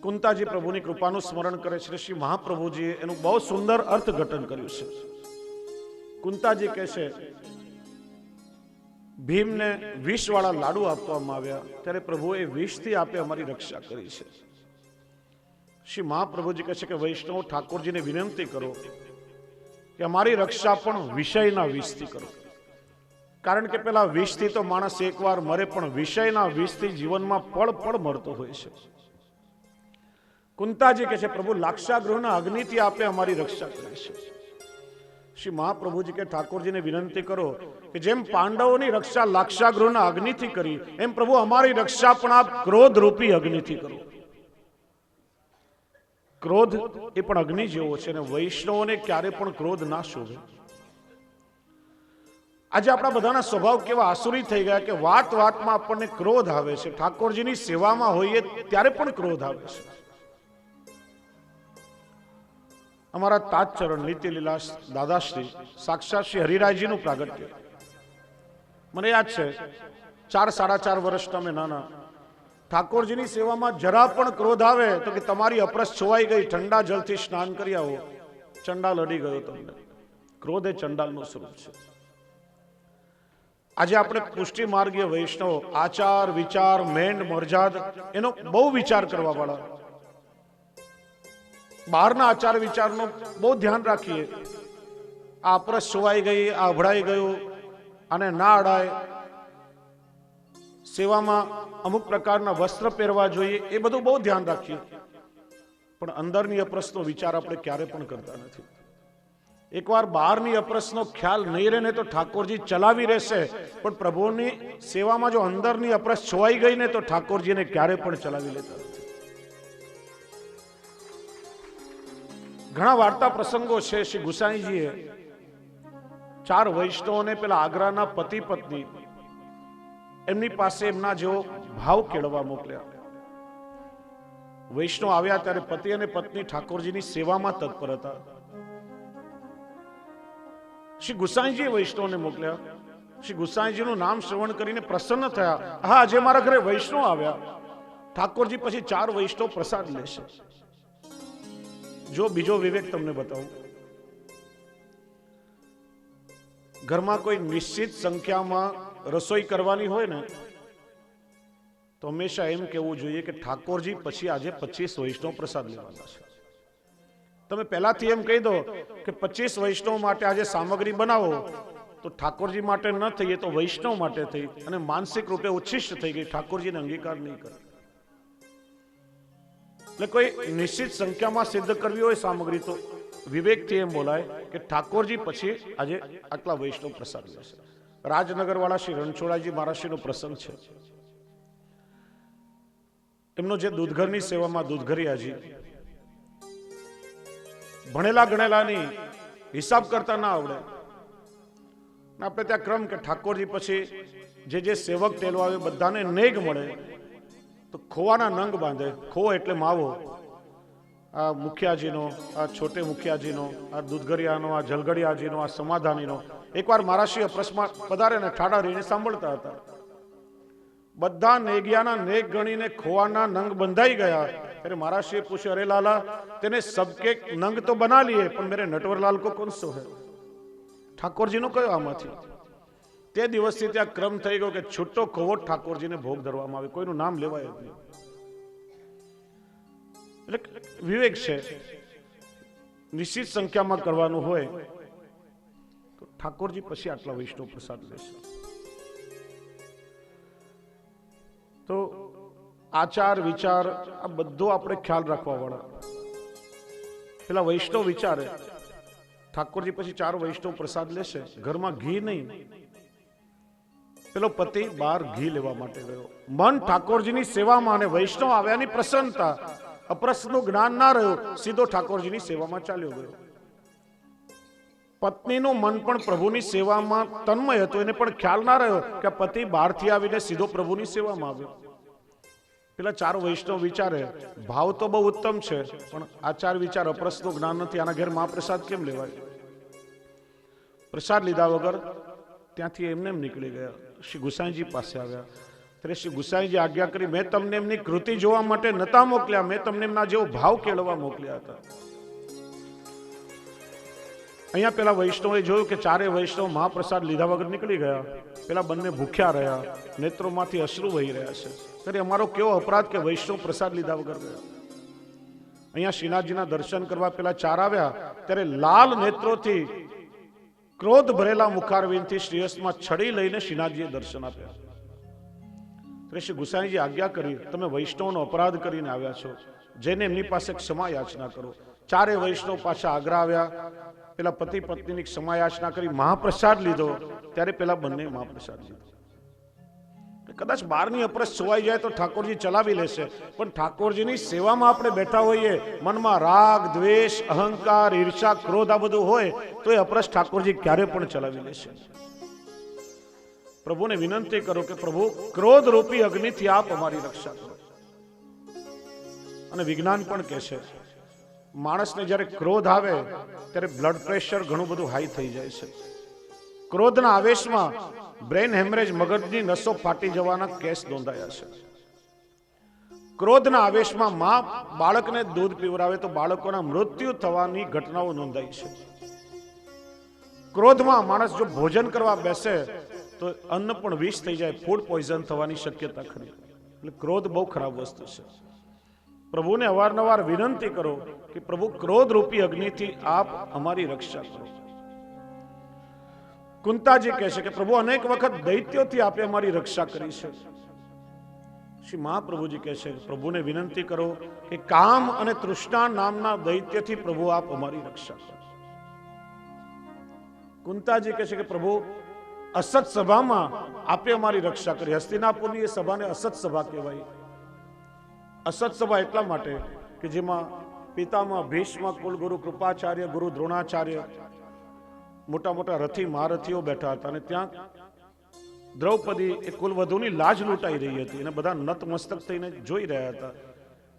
કુંતાજી પ્રભુની કૃપાનું સ્મરણ કરે છે. શ્રી મહાપ્રભુજીએ એનું બહુ સુંદર અર્થઘટન કર્યું છે. કુંતાજી કહે છે, ભીમને વિષવાળા લાડુ આપવામાં આવ્યા ત્યારે પ્રભુએ વિષથી આપે અમારી રક્ષા કરી છે. શ્રી મહાપ્રભુજી કહે છે કે વૈષ્ણવ ઠાકોરજીને વિનંતી કરો કે અમારી રક્ષા પણ વિષયના વિષથી કરો. કારણ કે પેલા વિષથી તો માણસ એકવાર મરે, પણ વિષયના વિષથી જીવનમાં પળ મરતો હોય છે. કુંતાજી કહે છે, પ્રભુ લાક્ષાગૃહના અગ્નિથી આપે અમારી રક્ષા કરે છે. શ્રી મહાપ્રભુજી કે ઠાકોરજીને વિનંતી કરો કે જેમ પાંડવોની રક્ષા લાક્ષાગૃહના અગ્નિથી કરી, એમ પ્રભુ અમારી રક્ષા પણ આપ ક્રોધ રૂપી અગ્નિથી કરો. ક્રોધ એ પણ અગ્નિ જેવો છે અને વૈષ્ણવોને ક્યારે પણ ક્રોધ ના શોભે. આજે આપણા બધાના સ્વભાવ કેવા આસુરી થઈ ગયા કે વાતમાં આપણને ક્રોધ આવે છે. ઠાકોરજીની સેવામાં હોઈએ ત્યારે પણ ક્રોધ આવે છે. અમારા તાજચરણ નીતિલીલા દાદાશ્રી સાક્ષાત શ્રી હરિરાયજીનું પ્રાગટ્ય મને યાદ છે. 4-4.5 વર્ષના મેં નાના, ઠાકોરજીની સેવામાં જરા પણ ક્રોધ આવે તો કે તમારી અપરસ છોવાઈ ગઈ, ઠંડા જળથી સ્નાન કરી આવો, ચંડાલ અડી ગયો તમને. ક્રોધ એ ચંડાલનું સ્વરૂપ છે. આજે આપણે પુષ્ટિ માર્ગીય વૈષ્ણવ આચાર વિચાર મેંડ મરજાદ એનો બહુ વિચાર કરવા વાળા, બહારના આચાર વિચારનો બહુ ધ્યાન રાખીએ. આ અપરસ છોવાઈ ગઈ, આ અભડાઈ ગયું, આને ના અડાય, સેવામાં અમુક પ્રકારના વસ્ત્ર પહેરવા જોઈએ, એ બધું બહુ ધ્યાન રાખીએ. પણ અંદરની અપરસનો વિચાર આપણે ક્યારે પણ કરતા નથી. એકવાર બહારની અપરસનો ખ્યાલ નહીં રહે ને તો ઠાકોરજી ચલાવી રહેશે, પણ પ્રભુની સેવામાં જો અંદરની અપરસ છોવાઈ ગઈ ને તો ઠાકોરજીને ક્યારે પણ ચલાવી લેતા નથી. ઘણા વાર્તા પ્રસંગો છે. શ્રી ગુસાઈજીએ 4 વૈષ્ણવોને પેલા આગ્રાના પતિ પત્ની એમની પાસે એમના જેવો ભાવ કેળવવા મોકલ્યા. વૈષ્ણવ આવ્યા ત્યારે પતિ અને પત્ની ઠાકોરજીની સેવામાં તત્પર હતા. શ્રી ગુસાઈજીએ વૈષ્ણવને મોકલ્યા. શ્રી ગુસાઈજીનું નામ શ્રવણ કરીને પ્રસન્ન થયા. હા, આજે મારા ઘરે વૈષ્ણવ આવ્યા. ઠાકોરજી પછી 4 વૈષ્ણવ પ્રસાદ લેશે. જો બીજો વિવેક તમને બતાવું, ઘરમાં કોઈ નિશ્ચિત સંખ્યામાં રસોઈ કરવાની હોય ને તો હંમેશા એમ કહેવું જોઈએ કે ઠાકોરજી પછી આજે 25 વૈષ્ણવ પ્રસાદ લેવાના છે. તમે પહેલાથી એમ કહી દો કે 25 વૈષ્ણવ માટે આજે સામગ્રી બનાવો, તો ઠાકોરજી માટે ન થઈએ તો વૈષ્ણવ માટે થઈ અને માનસિક રૂપે ઉચ્છિષ્ટ થઈ ગઈ, ઠાકોરજીને અંગીકાર નહીં કરે. એટલે કોઈ નિશ્ચિત સંખ્યામાં સિદ્ધ કરવી હોય સામગ્રી તો વિવેકથી એમ બોલાય કે ઠાકોરજી પછી આજે આટલા વૈષ્ણવ પ્રસાદ લેશે. રાજનગર વાળા શ્રી રણછોડાજી મહારાજનો પ્રસંગ છે. એમનો જે દૂધઘરની સેવામાં દૂધઘરિયાજી ભણેલા ગણેલાની હિસાબ કરતા ના આવડે. આપણે ત્યાં ક્રમ કે ઠાકોરજી પછી જે સેવક તેલો આવે બધાને નેગ મળે તો ખોવાના નંગ બાંધે. ખો એટલે માવો. આ મુખિયાજીનો, આ છોટે મુખિયાજીનો, આ દૂધઘરિયાનો, આ જલગડિયાજીનો, આ સમાધાનીનો. એકવાર મહારાષ્ટ્રીય પ્રશ્નમાં પધારે ને ઠાડા રહીને સાંભળતા હતા. બધા નેગિયાના નેગ ગણીને ખોવાના નંગ બંધાઈ ગયા. ત્યારે મહારાષ્ટ્રીએ પૂછ્યું, અરે લાલા, તેને સબકે નંગ તો બના લીએ પણ મેરે નટવરલાલ કો કોણ સો હે? ઠાકોરજીનો કયો આમાંથી? તે દિવસથી ત્યાં ક્રમ થઈ ગયો કે છૂટો ખોવો ઠાકોરજીને ભોગ ધરવામાં આવે, કોઈનું નામ લેવાય જ નહીં. એટલે વિવેક છે, નિશ્ચિત સંખ્યામાં કરવાનું હોય તો ઠાકોરજી પછી આટલા વૈષ્ણવ પ્રસાદ લેશે. તો આચાર વિચાર આ બધો આપણે ખ્યાલ રાખવા વાળા. પેલા વૈષ્ણવ વિચારે ઠાકોરજી પછી 4 વૈષ્ણવ પ્રસાદ લેશે, ઘરમાં ઘી નહીં. પેલો પતિ બહાર ઘી લેવા માટે ગયો. મન ઠાકોરજીની સેવામાં અને વૈષ્ણવ આવ્યાની પ્રસન્નતા, અપ્રસનું જ્ઞાન ના રહ્યું, સીધો ઠાકોરજીની સેવામાં ચાલ્યો ગયો. પત્નીનું મન પણ પ્રભુની સેવામાં તન્મય હતું, એને પણ ખ્યાલ ના રહ્યો કે પતિ બહારથી આવીને સીધો પ્રભુની સેવામાં આવ્યો. પેલા 4 વૈષ્ણવ વિચારે ભાવ તો બહુ ઉત્તમ છે પણ આચાર વિચાર અપ્રસનું જ્ઞાન નથી, આના ઘેર મહાપ્રસાદ કેમ લેવાય? પ્રસાદ લીધા વગર ત્યાંથી એમને એમ નીકળી ગયા. શ્રી ગુસાઈજી પાસે આવ્યા. ત્યારે શ્રી ગુસાઈજી આજ્ઞા કરી, મેં તમને એમની કૃતિ જોવા માટે નતા મોકલ્યા, મેં તમને એમના જેવો ભાવ કેળવવા મોકલ્યા હતા. અહીંયા પેલા વૈષ્ણવે જોયું કે 4 વૈષ્ણવ મહાપ્રસાદ લીધા વગર નીકળી ગયા. પેલા બંને ભૂખ્યા રહ્યા, નેત્રોમાંથી અશ્રુ વહી રહ્યા છે. ત્યારે અમારો કેવો અપરાધ કે વૈષ્ણવ પ્રસાદ લીધા વગર ગયા. અહીંયા શ્રીનાથજીના દર્શન કરવા પેલા 4 આવ્યા ત્યારે લાલ નેત્રોથી, ક્રોધ ભરેલા મુખારવિંદથી શ્રીહસ્તમાં છડી લઈને શ્રીનાથજીએ દર્શન આપ્યા. ત્યારે શ્રી ગુસાઈજી આજ્ઞા કરી, તમે વૈષ્ણવનો અપરાધ કરીને આવ્યા છો, જેને એમની પાસે ક્ષમા યાચના કરો. 4 વૈષ્ણવ પાછા આગ્રા આવ્યા. પેલા પતિ પત્નીની ક્ષમા યાચના કરી મહાપ્રસાદ લીધો. ત્યારે પેલા બંને મહાપ્રસાદ લીધો. કદાચ બહારની અપરસ છોવાઈ જાય તો ઠાકોરજી ચલાવી લેશે, પણ ઠાકોરજીની સેવામાં આપણે બેઠા હોઈએ, મનમાં રાગ, દ્વેષ, અહંકાર, ઈર્ષા, ક્રોધ આ બધું હોય તો એ અપરસ ઠાકોરજી ક્યારે પણ ચલાવી લેશે. પ્રભુને વિનંતી કરો કે પ્રભુ, ક્રોધ રૂપી અગ્નિથી આપ અમારી રક્ષા કરો. અને વિજ્ઞાન પણ કહે છે, માણસને જ્યારે ક્રોધ આવે ત્યારે બ્લડ પ્રેશર ઘણું બધું હાઈ થઈ જાય છે. ક્રોધના આવેશમાં બ્રેન હેમરેજ, મગજની નસો ફાટી જવાના કેસ નોંધાયા છે. ક્રોધના આવેશમાં માં બાળકને દૂધ પીવરાવે તો બાળકોના મૃત્યુ થવાની ઘટનાઓ નોંધાઈ છે. ક્રોધમાં માણસ જો ભોજન કરવા બેસે તો અન્ન પણ વિષ થઈ જાય, ફૂડ પોઈઝન થવાની શક્યતા ખરી. એટલે ક્રોધ બહુ ખરાબ વસ્તુ છે. પ્રભુને અવારનવાર વિનંતી કરો કે પ્રભુ, ક્રોધ રૂપી અગ્નિથી આપ અમારી રક્ષા કરો. કુંતાજી કહે છે કે પ્રભુ, અનેક વખત દૈત્યોથી આપે અમારી રક્ષા કરી છે. શ્રી મહાપ્રભુજી કહે છે, પ્રભુને વિનંતી કરો કે કામ અને તૃષ્ણા નામના દૈત્યથી પ્રભુ આપ અમારી રક્ષા કરો. કુંતાજી કહે છે કે પ્રભુ, અસત સભામાં આપે અમારી રક્ષા કરી. હસ્તિનાપુરની એ સભાને અસત સભા કહેવાય. અસત સભા એટલા માટે કે જેમાં પિતામાં ભીષ્મ, કુલગુરુ કૃપાચાર્ય, ગુરુ દ્રોણાચાર્ય, મોટા મોટા રથી મહારથીઓ બેઠા હતા અને ત્યાં દ્રૌપદી એ કુલવધુની લાજ લૂંટાઈ રહી હતી અને બધા નતમસ્તક થઈને જોઈ રહ્યા હતા.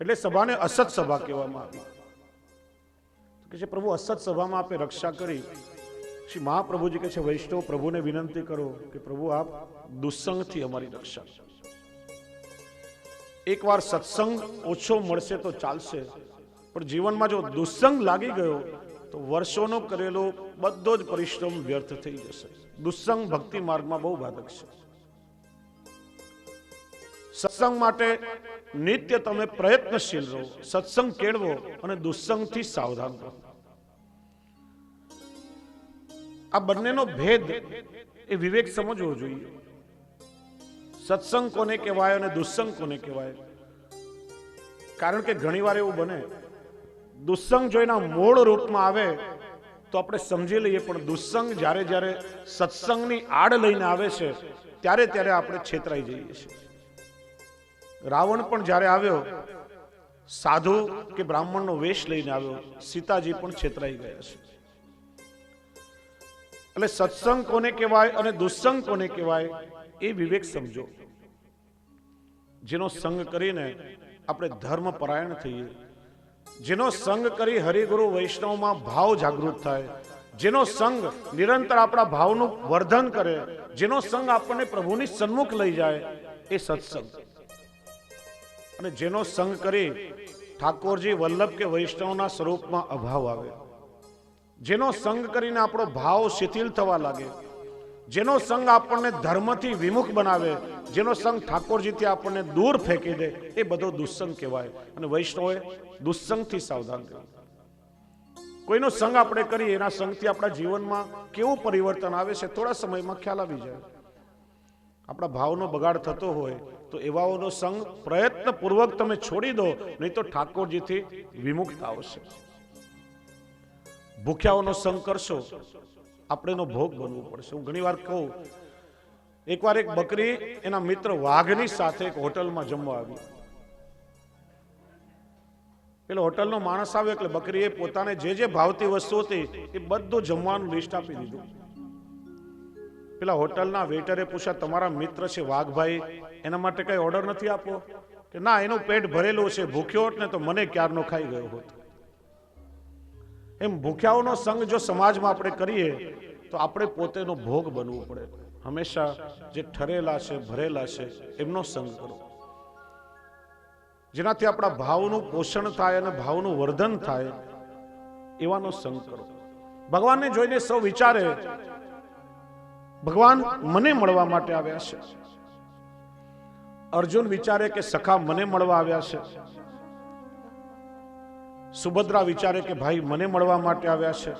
એટલે સભાને અસત સભા કહેવામાં આવી. કે પ્રભુ, અસત સભામાં આપે રક્ષા કરી શ્રી મહાપ્રભુજી કહે છે વૈષ્ણવ પ્રભુને વિનંતી કરો કે પ્રભુ આપ દુસ્સંગથી અમારી રક્ષા. એકવાર સત્સંગ ઓછો મળશે તો ચાલશે, પણ જીવનમાં જો દુસ્સંગ લાગી ગયો તો વર્ષોનો કરેલો બધો જ પરિશ્રમ વ્યર્થ થઈ જશે. દુસ્સંગ ભક્તિ માર્ગમાં બહુ બાધક છે. સત્સંગ માટે નિત્ય તમે પ્રયત્નશીલ રહો, સત્સંગ કેળવો અને દુસ્સંગથી સાવધાન રહો. આ બંનેનો ભેદ એ વિવેક સમજવો જોઈએ. સત્સંગ કોને કહેવાય અને દુસ્સંગ કોને કહેવાય? કારણ કે ઘણીવાર એવું બને દુસ્સંગ જો એના મૂળ રૂપમાં આવે તો આપણે સમજી લઈએ, પણ દુસ્સંગ જ્યારે જ્યારે સત્સંગની આડ લઈને આવે છે ત્યારે ત્યારે આપણે છેતરાઈ જઈએ છીએ. રાવણ પણ જ્યારે આવ્યો સાધુ કે બ્રાહ્મણનો વેશ લઈને આવ્યો, સીતાજી પણ છેતરાઈ ગયા છે. એટલે સત્સંગ કોને કહેવાય અને દુસ્સંગ કોને કહેવાય એ વિવેક સમજો. જેનો સંગ કરીને આપણે ધર્મ પરાયણ થઈએ, જેનો સંગ કરી હરિગુરુ વૈષ્ણવમાં ભાવ જાગૃત થાય, જેનો સંગ નિરંતર આપણા ભાવનું વર્ધન કરે, જેનો સંગ આપણને પ્રભુની સન્મુખ લઈ જાય એ સત્સંગ. અને જેનો સંગ કરી ઠાકોરજી વલ્લભ કે વૈષ્ણવના સ્વરૂપમાં અભાવ આવે, જેનો સંગ કરીને આપણો ભાવ શિથિલ થવા લાગે, જેનો સંગ આપણને ધર્મથી વિમુખ બનાવે, જેનો સંગ ઠાકોરજીથી આપણને દૂર ફેંકી દે, એ બધો દુસ્સંગ કહેવાય. અને વૈષ્ણવે દુસ્સંગથી સાવધાન રહેવું. કોઈનો સંગ આપણે કરીએ એના સંગથી આપણા જીવનમાં કેવું પરિવર્તન આવે છે થોડા સમયમાં ખ્યાલ આવી જાય. આપણા ભાવનો બગાડ થતો હોય તો એવાઓનો સંગ પ્રયત્નપૂર્વક તમે છોડી દો, નહીં તો ઠાકોરજીથી વિમુખતા આવશે. ભૂખ્યાઓનો સંગ કરશો આપણે એનો ભોગ બનવું પડશે. હું ઘણી વાર કહું, એકવાર એક બકરી એના મિત્ર વાઘની સાથે એક હોટલમાં જમવા આવી. પેલો હોટલનો માણસ આવ્યો એટલે બકરીએ પોતાને જે જે ભાવતી વસ્તુ હતી એ બધું જમવાનું લિસ્ટ આપી દીધું. પેલા હોટલના વેઇટરે પૂછ્યા, તમારા મિત્ર છે વાઘભાઈ, એના માટે કઈ ઓર્ડર નથી આપો? કે ના, એનું પેટ ભરેલું છે, ભૂખ્યો હોત ને તો મને ક્યારનો ખાઈ ગયો હોત. એમ ભૂખ્યાઓનો સંગ જો સમાજમાં આપણે કરીએ તો આપણે પોતેનો ભોગ બનવું પડે. હંમેશા જે ઠરેલા છે, ભરેલા છે, એમનો સંગ કરો, જેનાથી આપણા ભાવનું પોષણ થાય અને ભાવનું વર્ધન થાય એવાનો સંગ કરો. ભગવાનને જોઈને સૌ વિચારે ભગવાન મને મળવા માટે આવ્યા છે. અર્જુન વિચારે કે સખા મને મળવા આવ્યા છે. સુભદ્રા વિચારે કે ભાઈ મને મળવા માટે આવ્યા છે.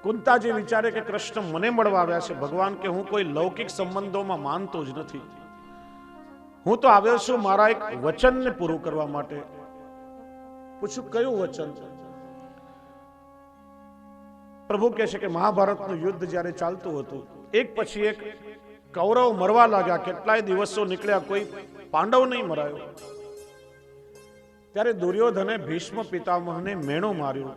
કુંતાજી વિચારે કે કૃષ્ણ મને મળવા આવ્યા છે. ભગવાન કે હું કોઈ લૌકિક સંબંધોમાં માનતો જ નથી, હું તો આવ્યો છું મારા એક વચનને પૂરું કરવા માટે. પૂછ્યું કયું વચન? પ્રભુ કહે છે કે મહાભારતનું યુદ્ધ જ્યારે ચાલતું હતું, એક પછી એક કૌરવ મરવા લાગ્યા, કેટલાય દિવસો નીકળ્યા, કોઈ પાંડવ નહીં મરાયો. ત્યારે દુર્યોધને ભીષ્મ પિતામહને મેણું માર્યું.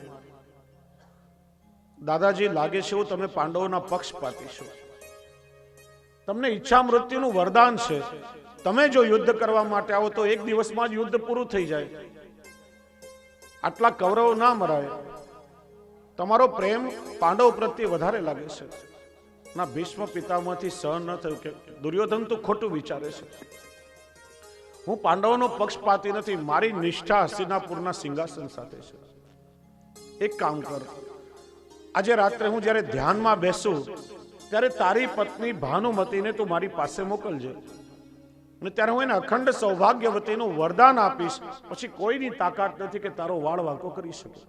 દાદાજી, લાગે છે તમે પાંડવોના પક્ષપાતી છો, તમને ઈચ્છા મૃત્યુનું વરદાન છે, તમે જો યુદ્ધ કરવા માટે આવો તો એક દિવસમાં જ યુદ્ધ પૂરું થઈ જાય, આટલા કૌરવ ના મરાય. તમારો પ્રેમ પાંડવ પ્રત્યે વધારે લાગે છે. ના, ભીષ્મ પિતામાંથી સહન ન થયું કે દુર્યોધન તો ખોટું વિચારે છે. હું પાંડવોનો પક્ષપાતી નથી, મારી નિષ્ઠા હસ્તિનાપુરના સિંહાસન સાથે છે. એક કામ કર, આજે રાત્રે હું જ્યારે ધ્યાનમાં બેસું ત્યારે તારી પત્ની ભાનુમતીને તું મારી પાસે મોકલજે, અને ત્યારે હું એને અખંડ સૌભાગ્યવતીનું વરદાન આપીશ. પછી કોઈની તાકાત નથી કે તારો વાળ વાંકો કરી શકે.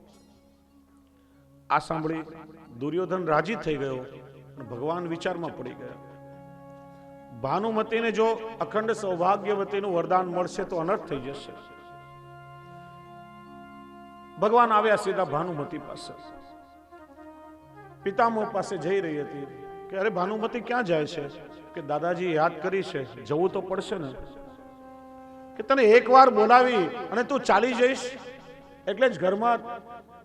આ સાંભળી દુર્યોધન રાજી થઈ ગયો અને ભગવાન વિચારમાં પડી ગયા. ભાનુમતીને જો અખંડ સૌભાગ્યવતીનું વરદાન મળશે તો અનર્થ થઈ જશે. ભગવાન આવ્યા સીધા ભાનુમતી પાસે. પિતામહ પાસે જઈ રહી હતી કે અરે ભાનુમતી ક્યાં જાય છે? કે દાદાજી યાદ કરી છે, જવું તો પડશે ને. કે તને એકવાર બોલાવી અને તું ચાલી જઈશ એટલે જ ઘરમાં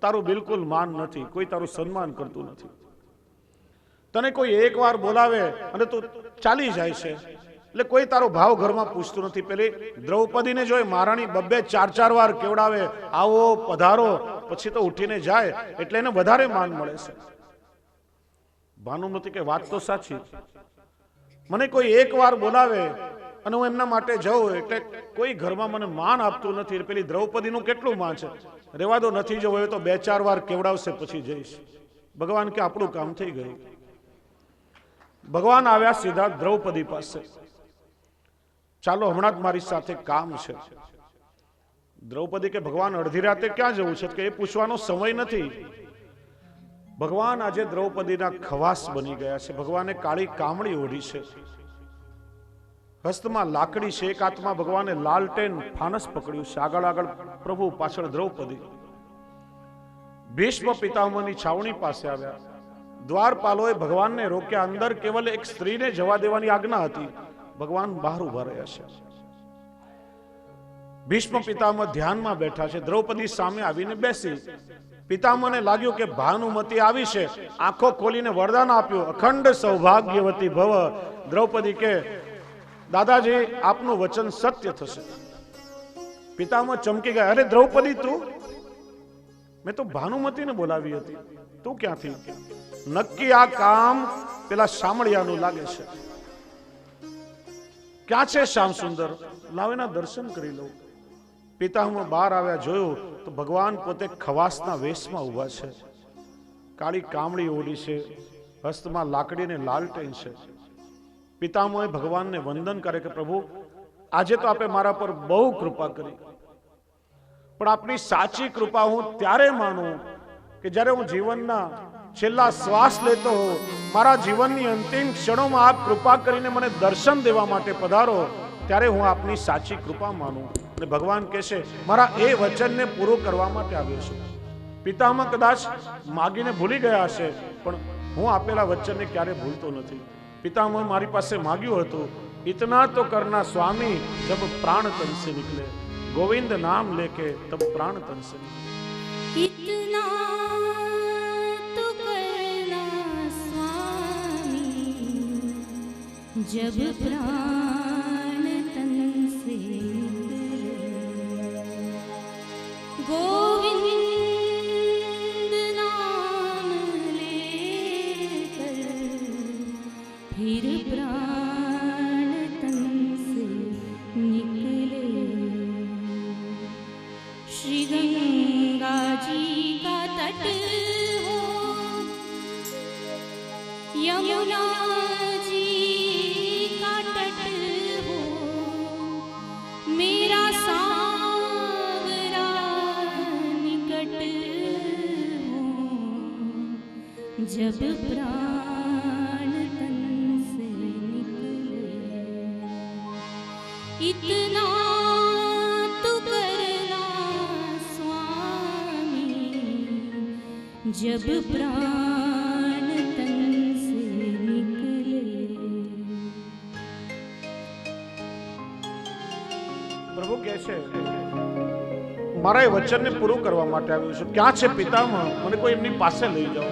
તારું બિલકુલ માન નથી, કોઈ તારું સન્માન કરતું નથી. તને કોઈ એકવાર બોલાવે અને તું ચાલી જાય છે એટલે કોઈ તારો ભાવ ઘરમાં પૂછતું નથી. પેલી દ્રૌપદીને જોઈ મહારાણી બબ્બે 4-4 વાર કેવડાવે, આવો પધારો, પછી તો ઉઠીને જાય એટલે એને વધારે માન મળે છે. ભાનુમતી કે વાત તો સાચી, મને કોઈ એક વાર બોલાવે અને હું એમના માટે જાઉં એટલે કોઈ ઘરમાં મને માન આપતું નથી. પેલી દ્રૌપદીનું કેટલું માન છે, રેવા દો, નથી જવું હોય તો 2-4 વાર કેવડાવશે પછી જઈશ. ભગવાન કે આપણું કામ થઈ ગયું. ભગવાન આવ્યા સીધા દ્રૌપદી પાસે, ચાલો હમણાં જ મારી સાથે કામ છે. દ્રૌપદી કે ભગવાન અડધી રાતે ક્યાં જવું છે? કે એ પૂછવાનો સમય નથી. ભગવાન આજે દ્રૌપદીના ખવાસ બની ગયા છે. ભગવાને કાળી કામળી ઓઢી છે, હસ્તમાં લાકડી છે, એક હાથમાં ભગવાને લાલટેન ફાનસ પકડ્યું છે. આગળ આગળ પ્રભુ, પાછળ દ્રૌપદી. ભીષ્મ પિતામહની છાવણી પાસે આવ્યા. દ્વારપાલોએ ભગવાનને રોક્યા. અંદર કેવલ એક સ્ત્રીને જવા દેવાની આજ્ઞા હતી. ભગવાન બહાર ઉભા રહ્યા છે. ભીષ્મ પિતામહ ધ્યાનમાં બેઠા છે. દ્રૌપદી સામે આવીને બેસી. પિતામહને લાગ્યું કે ભાનુમતી આવી છે. આંખો ખોલીને વરદાન આપ્યું, અખંડ સૌભાગ્યવતી ભવ. દ્રૌપદી કે દાદાજી, આપનું વચન સત્ય થશે. પિતામહ ચમકી ગયા. અરે દ્રૌપદી, તું? મેં તો ભાનુમતીને બોલાવી હતી, તું ક્યાંથી? નક્કી આ કામ પેલા શામળિયાનું લાગે છે. ક્યાં છે શ્યામ સુંદર? લાવ એના દર્શન કરી લઉં. પિતામહ બહાર આવ્યા, જોયું તો ભગવાન પોતે ખવાસના વેશમાં ઊભા છે. કાળી કામળી ઓઢી છે, હસ્તમાં લાકડીને લાલટેન છે. પિતામહે ભગવાનને વંદન કરે કે પ્રભુ, આજે તો આપે મારા પર બહુ કૃપા કરી, પણ આપની સાચી કૃપા હું ત્યારે માનું કે જ્યારે હું જીવનના છેલ્લા શ્વાસ લેતો હોઉં, મારા જીવનની અંતિમ ક્ષણોમાં આપ કૃપા કરીને મને દર્શન દેવા માટે પધારો, ત્યારે હું આપની સાચી કૃપા માનું. અને ભગવાન કહેશે, મારા એ વચનને પૂરું કરવા માટે આવ્યો છું. પિતામહ કદાચ માગીને ભૂલી ગયા હશે, પણ હું આપેલા વચનને ક્યારે ભૂલતો નથી. પિતામહ મારી પાસે માગ્યું હતું, इतना तो करना स्वामी जब प्राण तन से निकले, गोविंद नाम लेके तब प्राण तन से निकले. इतना तो करना स्वामी जब प्राण तन से निकले, गोविंद नाम लेकर फिर प्राण तन से निकले. श्री गंगा जी का तट हो, यमुना जी का तट हो, मेरा सांवरा निकट हो, जब प्राण तन से निकले. इतना तो करना स्वामी जब प्राण तन से निकले. પ્રભુ કહે છે, મારા એ વચનને પૂરું કરવા માટે આવ્યો છું. ક્યાં છે પિતામહ? મને કોઈ એમની પાસે લઈ જાઓ.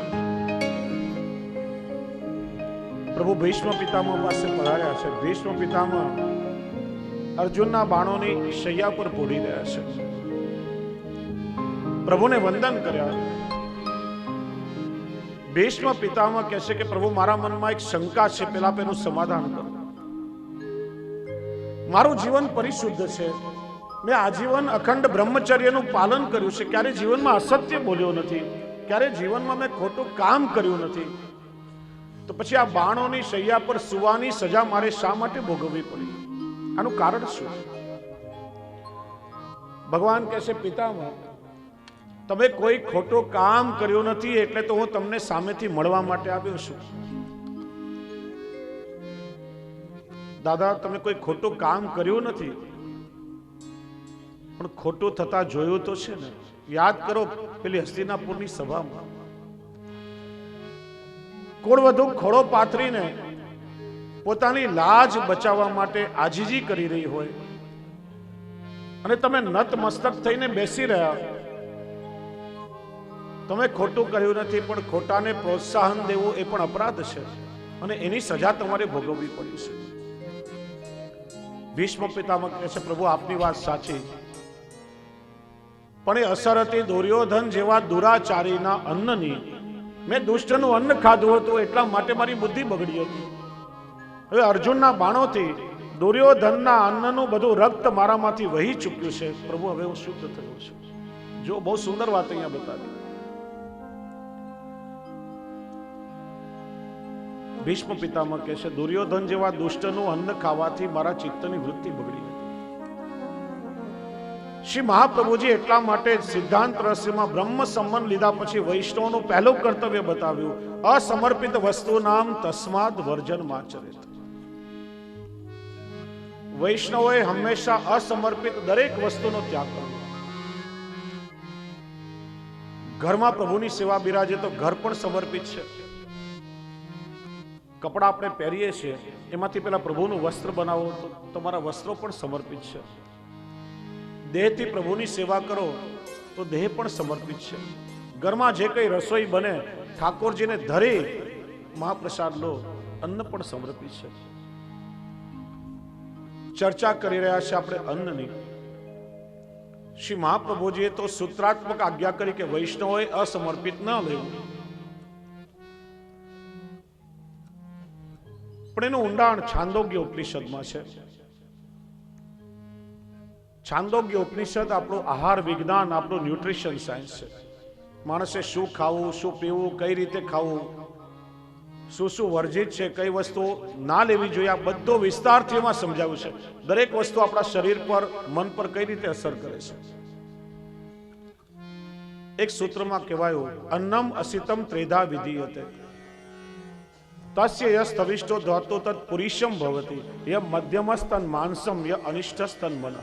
પ્રભુ ભીષ્મ પિતામહ પાસે પધાર્યા છે. ભીષ્મ પિતામહ અર્જુનના બાણોની શૈયા પર પોડી રહ્યા છે. પ્રભુને વંદન કર્યા. ભીષ્મ પિતામહ કહે છે કે પ્રભુ, મારા મનમાં એક શંકા છે, પેલા પેલું સમાધાન કરો. મારું જીવન પરિશુદ્ધ છે, મેં આજીવન અખંડ બ્રહ્મચર્યનું પાલન કર્યું છે, ક્યારે જીવનમાં અસત્ય બોલ્યો નથી, ક્યારે જીવનમાં મેં ખોટું કામ કર્યું નથી, તો પછી આ બાણોની શૈયા પર સુવાની સજા મારે શા માટે ભોગવવી પડી? આનું કારણ શું? ભગવાન કહે છે, પિતામહ, તમે કોઈ ખોટું કામ કર્યું નથી, એટલે તો હું તમને સામેથી મળવા માટે આવ્યો છું. દાદા, તમે કોઈ ખોટું કામ કર્યું નથી, પણ ખોટું થતા જોયું તો છે ને. યાદ કરો પેલી હસ્તિનાપુરની સભામાં કુળવધુ ખોળો પાથરીને પોતાની લાજ બચાવવા માટે આજીજી કરી રહી હોય, અને તમે નતમસ્તક થઈને બેસી રહ્યા. તમે ખોટું કર્યું નથી, પણ ખોટાને પ્રોત્સાહન દેવું એ પણ અપરાધ છે, અને એની સજા તમારે ભોગવવી પડી છે. ભીષ્મ પિતામહ કહે છે, પ્રભુ આપની વાત સાચી, પણ એ અસર હતી દુર્યોધન જેવા દુરાચારીના અન્નની, મેં દુષ્ટનું અન્ન ખાધું હતું એટલા માટે મારી બુદ્ધિ બગડી હતી. હવે અર્જુનના બાણોથી દુર્યોધનના અન્નનું બધું રક્ત મારામાંથી વહી ચૂક્યું છે. પ્રભુ હવે હું શુદ્ધ થયો છું. જો બહુ સુંદર વાત અહીંયા બતાવી. ભીષ્મ પિતામહ કહે છે દુર્યોધન જેવા દુષ્ટનું અન્ન ખાવાથી મારા ચિત્તની વૃત્તિ બગડી હતી. શ્રી મહાપ્રભુજી એટલા માટે સિદ્ધાંત રહસ્યમાં બ્રહ્મ સંબંધ લીધા પછી વૈષ્ણવનું પહેલું કર્તવ્ય બતાવ્યું, અસમર્પિત વસ્તુ નામ તસ્માદ વર્જન માચરેત. વૈષ્ણવોએ હંમેશા અસમર્પિત દરેક વસ્તુનો ત્યાગ કરવો. ઘરમાં પ્રભુની સેવા બિરાજે તો ઘર પણ સમર્પિત છે. કપડા આપણે પહેરીએ છીએ એમાંથી પેલા પ્રભુનું વસ્ત્ર બનાવો તો તમારા વસ્ત્રો પણ સમર્પિત છે. દેહથી પ્રભુની સેવા કરો તો દેહ પણ સમર્પિત છે. ઘરમાં જે કઈ રસોઈ બને ઠાકોરજીને ધરી મહાપ્રસાદ લો, અન્ન પણ સમર્પિત છે. ચર્ચા કરી રહ્યા છે આપણે અન્નની. શ્રી મહાપ્રભુજીએ તો સૂત્રાત્મક આજ્ઞા કરી કે વૈષ્ણવોએ અસમર્પિત ન લેવું. પણ એનું ઊંડાણ છાંદોગ્ય ઉપનિષદમાં છે. છાંદોગ્ય ઉપનિષદ આપણું આહાર વિજ્ઞાન, આપણું ન્યુટ્રિશન સાયન્સ છે. માણસે શું ખાવું, શું પીવું, કઈ રીતે ખાવું, શું શું વર્જિત છે, કઈ વસ્તુ ના લેવી જોઈએ, આ બધો વિસ્તારથી એમાં સમજાવ્યું છે. દરેક વસ્તુ આપણા શરીર પર, મન પર કઈ રીતે અસર કરે છે. એક સૂત્રમાં કહેવાયું અન્નમ અસિતમ ત્રેધા વિધીયતે તસ્ય યસ તવિષ્ટો ધાતો તદ પુરીશમ ભવતિ ય મધ્યમસ્તન માંસમ ય અનિષ્ટસ્તન મન.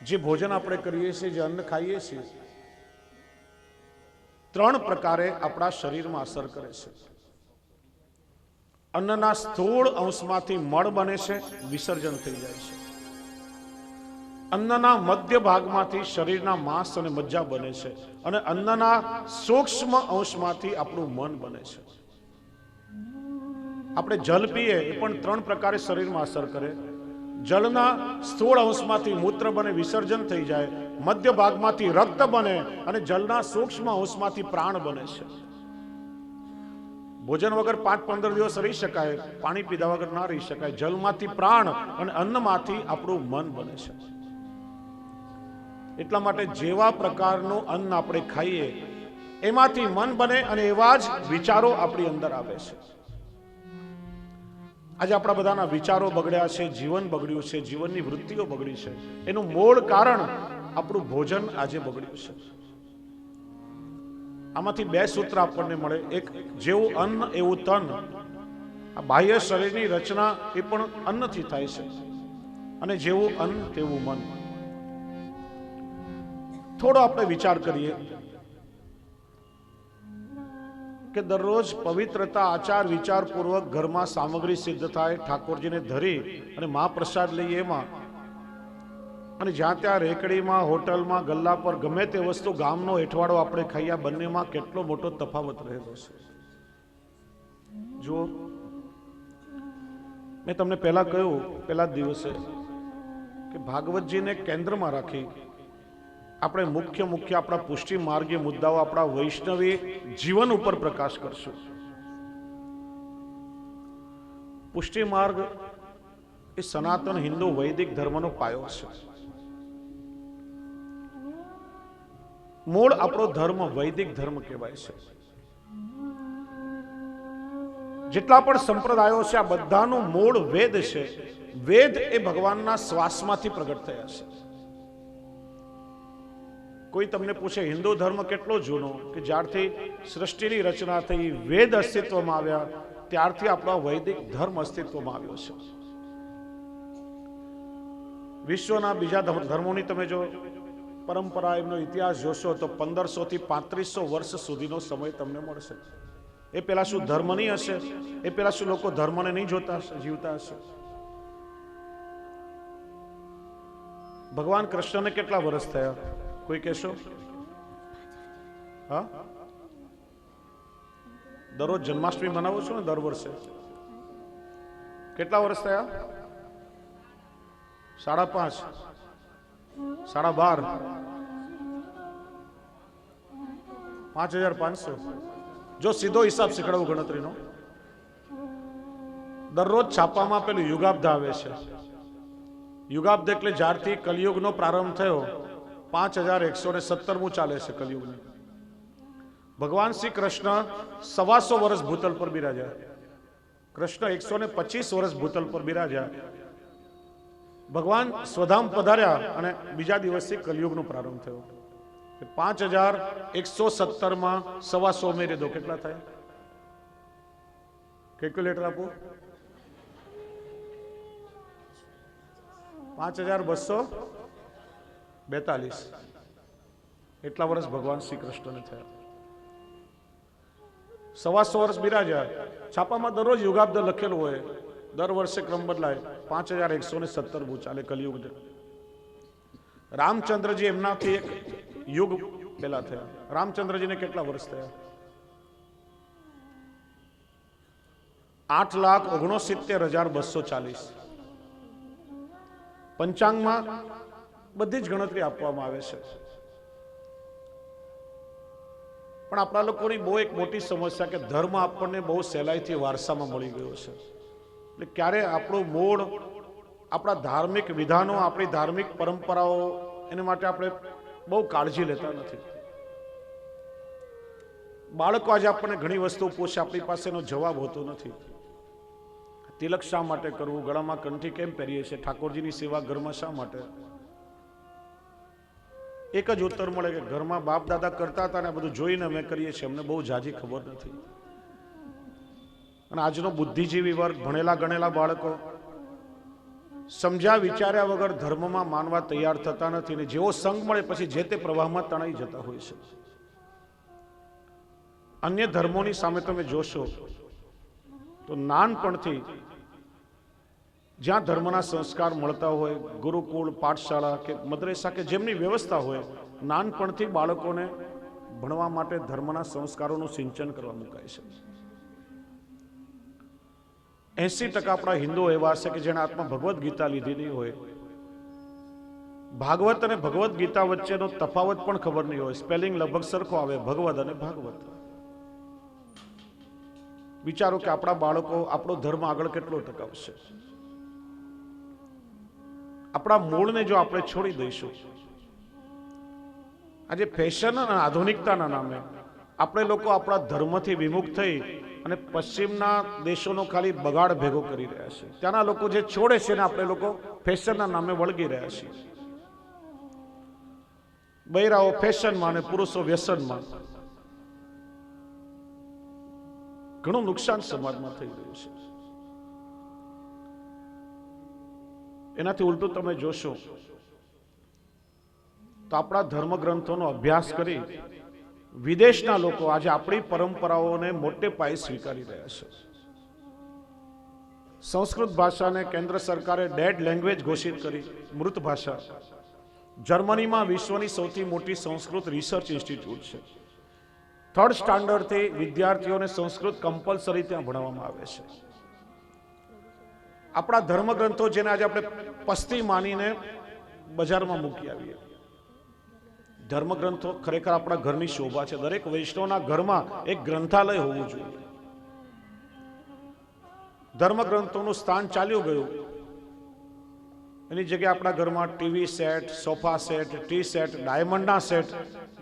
જે ભોજન આપણે કરીએ છીએ, જે અન્ન ખાઈએ છીએ, ત્રણ પ્રકારે આપણા શરીરમાં અસર કરે છે. અન્નના સ્થૂળ અંશમાંથી મળ બને છે, વિસર્જન થઈ જાય છે. અન્નના મધ્ય ભાગમાંથી શરીરના માંસ અને મજ્જા બને છે, અને અન્નના સૂક્ષ્મ અંશમાંથી આપણું મન બને છે. આપણે જલ પીએ એ પણ ત્રણ પ્રકારે શરીરમાં અસર કરે. જળના સ્થૂળ અંશમાંથી મૂત્ર બને, વિસર્જન થઈ જાય. મધ્ય ભાગમાંથી રક્ત બને અને જળના સૂક્ષ્મ અંશમાંથી પ્રાણ બને છે. ભોજન વગર 5-15 દિવસ રહી શકાય, પાણી પીધા વગર ના રહી શકાય. જલમાંથી પ્રાણ અને અન્નમાંથી આપણું મન બને છે. એટલા માટે જેવા પ્રકારનું અન્ન આપણે ખાઈએ એમાંથી મન બને અને એવા જ વિચારો આપણી અંદર આવે છે. આજે આપણા બધાના વિચારો બગડ્યા છે, જીવન બગડ્યું છે, જીવનની વૃત્તિઓ બગડી છે. એનું મૂળ કારણ આપણું ભોજન આજે બગડ્યું છે. આમાંથી બે સૂત્ર આપણને મળે. એક, જેવું અન્ન એવું તન. આ બાહ્ય શરીરની રચના એ પણ અન્નથી થાય છે. અને જેવું અન્ન તેવું મન. થોડો આપણે વિચાર કરીએ કે દરરોજ પવિત્રતા, આચાર વિચાર પૂર્વક ઘરમાં સામગ્રી સિદ્ધ થાય, ઠાકોરજીને ધરી અને મહાપ્રસાદ લઈએ એમાં, અને જ્યાં ત્યાં રેકડીમાં, હોટલમાં, ગલ્લા પર ગમે તે વસ્તુ ગામનો હેઠવાડો આપણે ખાઈએ, બંનેમાં કેટલો મોટો તફાવત રહેલો છે. જુઓ, મેં તમને પહેલા કહ્યું, પહેલા જ દિવસે, કે ભાગવતજીને કેન્દ્રમાં રાખી આપણે મુખ્ય આપણા પુષ્ટિ માર્ગીય મુદ્દાઓ આપણા વૈષ્ણવી જીવન ઉપર પ્રકાશ કરશું. પુષ્ટિ માર્ગ એ સનાતન હિન્દુ વૈદિક ધર્મનો પાયો છે. મૂળ આપણો ધર્મ વૈદિક ધર્મ કહેવાય છે. જેટલા પણ સંપ્રદાયો છે આ બધાનું મૂળ વેદ છે. વેદ એ ભગવાનના શ્વાસમાંથી પ્રગટ થયા છે. કોઈ તમને પૂછે હિન્દુ ધર્મ કેટલો જૂનો, કે જ્યારથી સૃષ્ટિની રચના થઈ, વેદ અસ્તિત્વમાં આવ્યા, ત્યારથી આપણો વૈદિક ધર્મ અસ્તિત્વમાં આવ્યો છે. વિશ્વના બીજા ધર્મોની તમે જો પરંપરા, એમનો ઇતિહાસ જોશો તો 1500 થી 3500 વર્ષ સુધીનો સમય તમને મળશે. એ પેલા શું ધર્મ નહીં હશે? એ પેલા શું લોકો ધર્મને નહીં જોતા હશે, જીવતા હશે? ભગવાન કૃષ્ણને કેટલા વર્ષ થયા? કોઈ કહેશો? હા, દરરોજ જન્માષ્ટમી મનાવો છો ને દર વર્ષે? કેટલા વર્ષ થયા? 5.5, 12.5. 5,500. જો સીધો હિસાબ શીખડાવું ગણતરીનો, દરરોજ છાપામાં પેલું યુગાબ્દ આવે છે. યુગાબ્દ એટલે જ્યારથી કલયુગનો પ્રારંભ થયો 5,117મું ચાલે છે કલયુગનું. ભગવાન શ્રી કૃષ્ણ 125 વર્ષ ભૂતલ પર બિરાજ્યા. કૃષ્ણ 125 વર્ષ ભૂતલ પર બિરાજ્યા. ભગવાન સ્વધામ પધાર્યા અને બીજા દિવસથી કલયુગનો પ્રારંભ થયો. 5,117માં 125 ઉમેરી દો, કેટલા થાય? કેલ્ક્યુલેટર આપો. 5,242. એટલા વર્ષ ભગવાન શ્રી કૃષ્ણને થયા. 125 વર્ષ બિરાજ્યા. છાપામાં દરરોજ યુગાબ્દ લખેલું હોય, દર વર્ષે ક્રમ બદલાય. 5,117 ચાલે કલયુગ. રામચંદ્રજી એમનાથી એક યુગ પહેલા થયા. રામચંદ્રજીને કેટલા વર્ષ થયા? 8,69,240. પંચાંગમાં બધી જ ગણતરી આપવામાં આવે છે. પણ આપણા લોકોની બહુ એક મોટી સમસ્યા કે ધર્મ આપણને બહુ સહેલાઈથી વારસામાં મળી ગયો છે. એટલે ક્યારે આપણું મૂળ, આપણા ધાર્મિક વિધાનો, આપણી ધાર્મિક પરંપરાઓ, એને માટે આપણે બહુ કાળજી લેતા નથી. બાળકો આજે આપણને ઘણી વસ્તુ પૂછે, આપણી પાસે એનો જવાબ હોતો નથી. તિલક શા માટે કરવું, ગળામાં કંઠી કેમ પહેરીએ છીએ, ઠાકોરજીની સેવા ઘરમાં શા માટે? એક જ ઉત્તર મળે કે ઘરમાં બાપ દાદા કરતા હતા ને બધું જોઈને અમે કરીએ છીએ, અમને બહુ જાજી ખબર નથી. અને આજનો બુદ્ધિજીવી વર્ગ, ભણેલા ગણેલા બાળકો સમજ્યા વિચાર્યા વગર ધર્મમાં માનવા તૈયાર થતા નથી ને જેવો સંગ મળે પછી જે તે પ્રવાહમાં તણાઈ જતા હોય છે. અન્ય ધર્મોની સામે તમે જોશો તો નાનપણથી જ્યાં ધર્મના સંસ્કાર મળતા હોય, ગુરુકુળ, પાઠશાળા કે મદ્રેસા કે જેમની વ્યવસ્થા હોય, નાનપણથી બાળકોને ભણવા માટે ધર્મના સંસ્કારોનું સિંચન કરવા મુકાય છે. 80% આપણા હિન્દુઓ એવા છે કે જેના હાથમાં ભગવદ્ ગીતા લીધી નહીં હોય. ભાગવત અને ભગવદ્ ગીતા વચ્ચેનો તફાવત પણ ખબર નહીં હોય. સ્પેલિંગ લગભગ સરખો આવે, ભગવદ અને ભાગવત. વિચારો કે આપણા બાળકો આપણો ધર્મ આગળ કેટલો ટકાવશે? આપણા મૂળને જો આપણે છોડી દઈશું, આજે ફેશન અને આધુનિકતાના નામે આપણે લોકો આપણા ધર્મથી વિમુખ થઈ અને પશ્ચિમના દેશોનો ખાલી બગાડ ભેગો કરી રહ્યા છે. ત્યાંના લોકો જે છોડે છે ને આપણે લોકો ફેશનના નામે વળગી રહ્યા છીએ. બૈરાઓ ફેશનમાં અને પુરુષો વ્યસનમાં. ઘણું નુકસાન સમાજમાં થઈ રહ્યું છે. એનાથી ઉલટું તમે જોશો તો આપણા ધર્મગ્રંથોનો અભ્યાસ કરી વિદેશના લોકો આજે આપણી પરંપરાઓને મોટે પાયે સ્વીકારી રહ્યા છે. સંસ્કૃત ભાષાને કેન્દ્ર સરકારે ડેડ લેંગ્વેજ ઘોષિત કરી, મૃત ભાષા. જર્મનીમાં વિશ્વની સૌથી મોટી સંસ્કૃત રિસર્ચ ઇન્સ્ટિટ્યૂટ છે. 3rd સ્ટાન્ડર્ડથી વિદ્યાર્થીઓને સંસ્કૃત કમ્પલસરી ત્યાં ભણવામાં આવે છે. આપણા ધર્મગ્રંથો જેને આજે આપણે પસ્તી માનીને બજારમાં મૂકી આવીએ. ધર્મગ્રંથો ખરેખર આપણા ઘરની શોભા છે. દરેક વૈષ્ણવના ઘરમાં એક ગ્રંથાલય હોવું જોઈએ. ધર્મગ્રંથોનું સ્થાન ચાલ્યું ગયું. એની જગ્યાએ આપણા ઘરમાં TV set, sofa set, tea set, ડાયમંડના સેટ,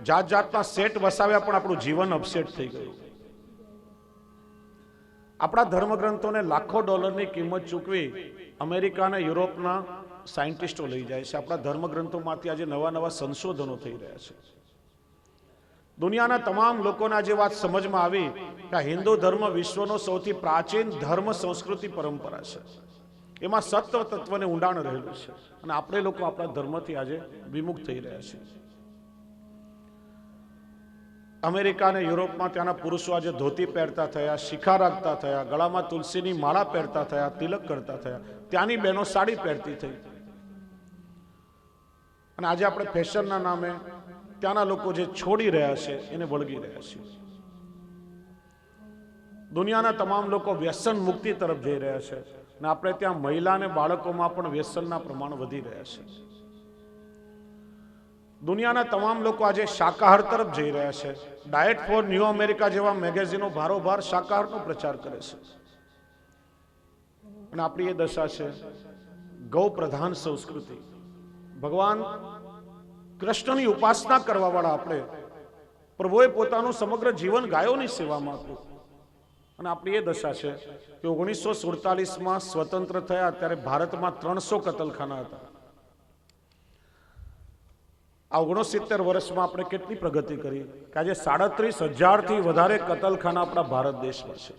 જાત જાતના સેટ વસાવ્યા પણ આપણું જીવન અપસેટ થઈ ગયું. આપણા ધર્મગ્રંથોને લાખો ડોલરની કિંમત ચૂકવી અમેરિકા અને યુરોપના સાયન્ટિસ્ટો લઈ જાય છે. આપણા ધર્મગ્રંથોમાંથી આજે નવા નવા સંશોધનો થઈ રહ્યા છે. દુનિયાના તમામ લોકોને આજે વાત સમજમાં આવી કે હિન્દુ ધર્મ વિશ્વનો સૌથી પ્રાચીન ધર્મ, સંસ્કૃતિ, પરંપરા છે. એમાં સત્વ તત્વને ઊંડાણ રહેલું છે અને આપણે લોકો આપણા ધર્મથી આજે વિમુખ થઈ રહ્યા છીએ. અમેરિકા અને યુરોપમાં ત્યાંના પુરુષો આજે ધોતી પહેરતા થયા, શિખા રાખતા થયા, ગળામાં તુલસીની માળા પહેરતા થયા, તિલક કરતા થયા. ત્યાંની બહેનો સાડી પહેરતી થઈ. અને આજે આપણે ફેશનના નામે ત્યાંના લોકો જે છોડી રહ્યા છે એને વળગી રહ્યા છે. દુનિયાના તમામ લોકો વ્યસન મુક્તિ તરફ જઈ રહ્યા છે અને આપણે ત્યાં મહિલા અને બાળકોમાં પણ વ્યસનના પ્રમાણ વધી રહ્યા છે. દુનિયાના તમામ લોકો આજે શાકાહાર તરફ જઈ રહ્યા છે. ડાયટ ફોર ન્યૂ અમેરિકા જેવા મેગેઝિનો ભારોભાર શાકાહારનો પ્રચાર કરે છે. અને આપણી એ દશા છે ગૌ પ્રધાન સંસ્કૃતિ. ભગવાન કૃષ્ણની ઉપાસના કરવા વાળા આપણે, પ્રભુએ પોતાનું સમગ્ર જીવન ગાયોની સેવામાં આપ્યું. અને આપણી એ દશા છે કે 1947માં સ્વતંત્ર થયા ત્યારે ભારતમાં 300 કતલખાના હતા. આ 69 વર્ષમાં આપણે કેટલી પ્રગતિ કરી કે આજે 37,000થી વધારે કતલખાના આપણા ભારત દેશમાં છે.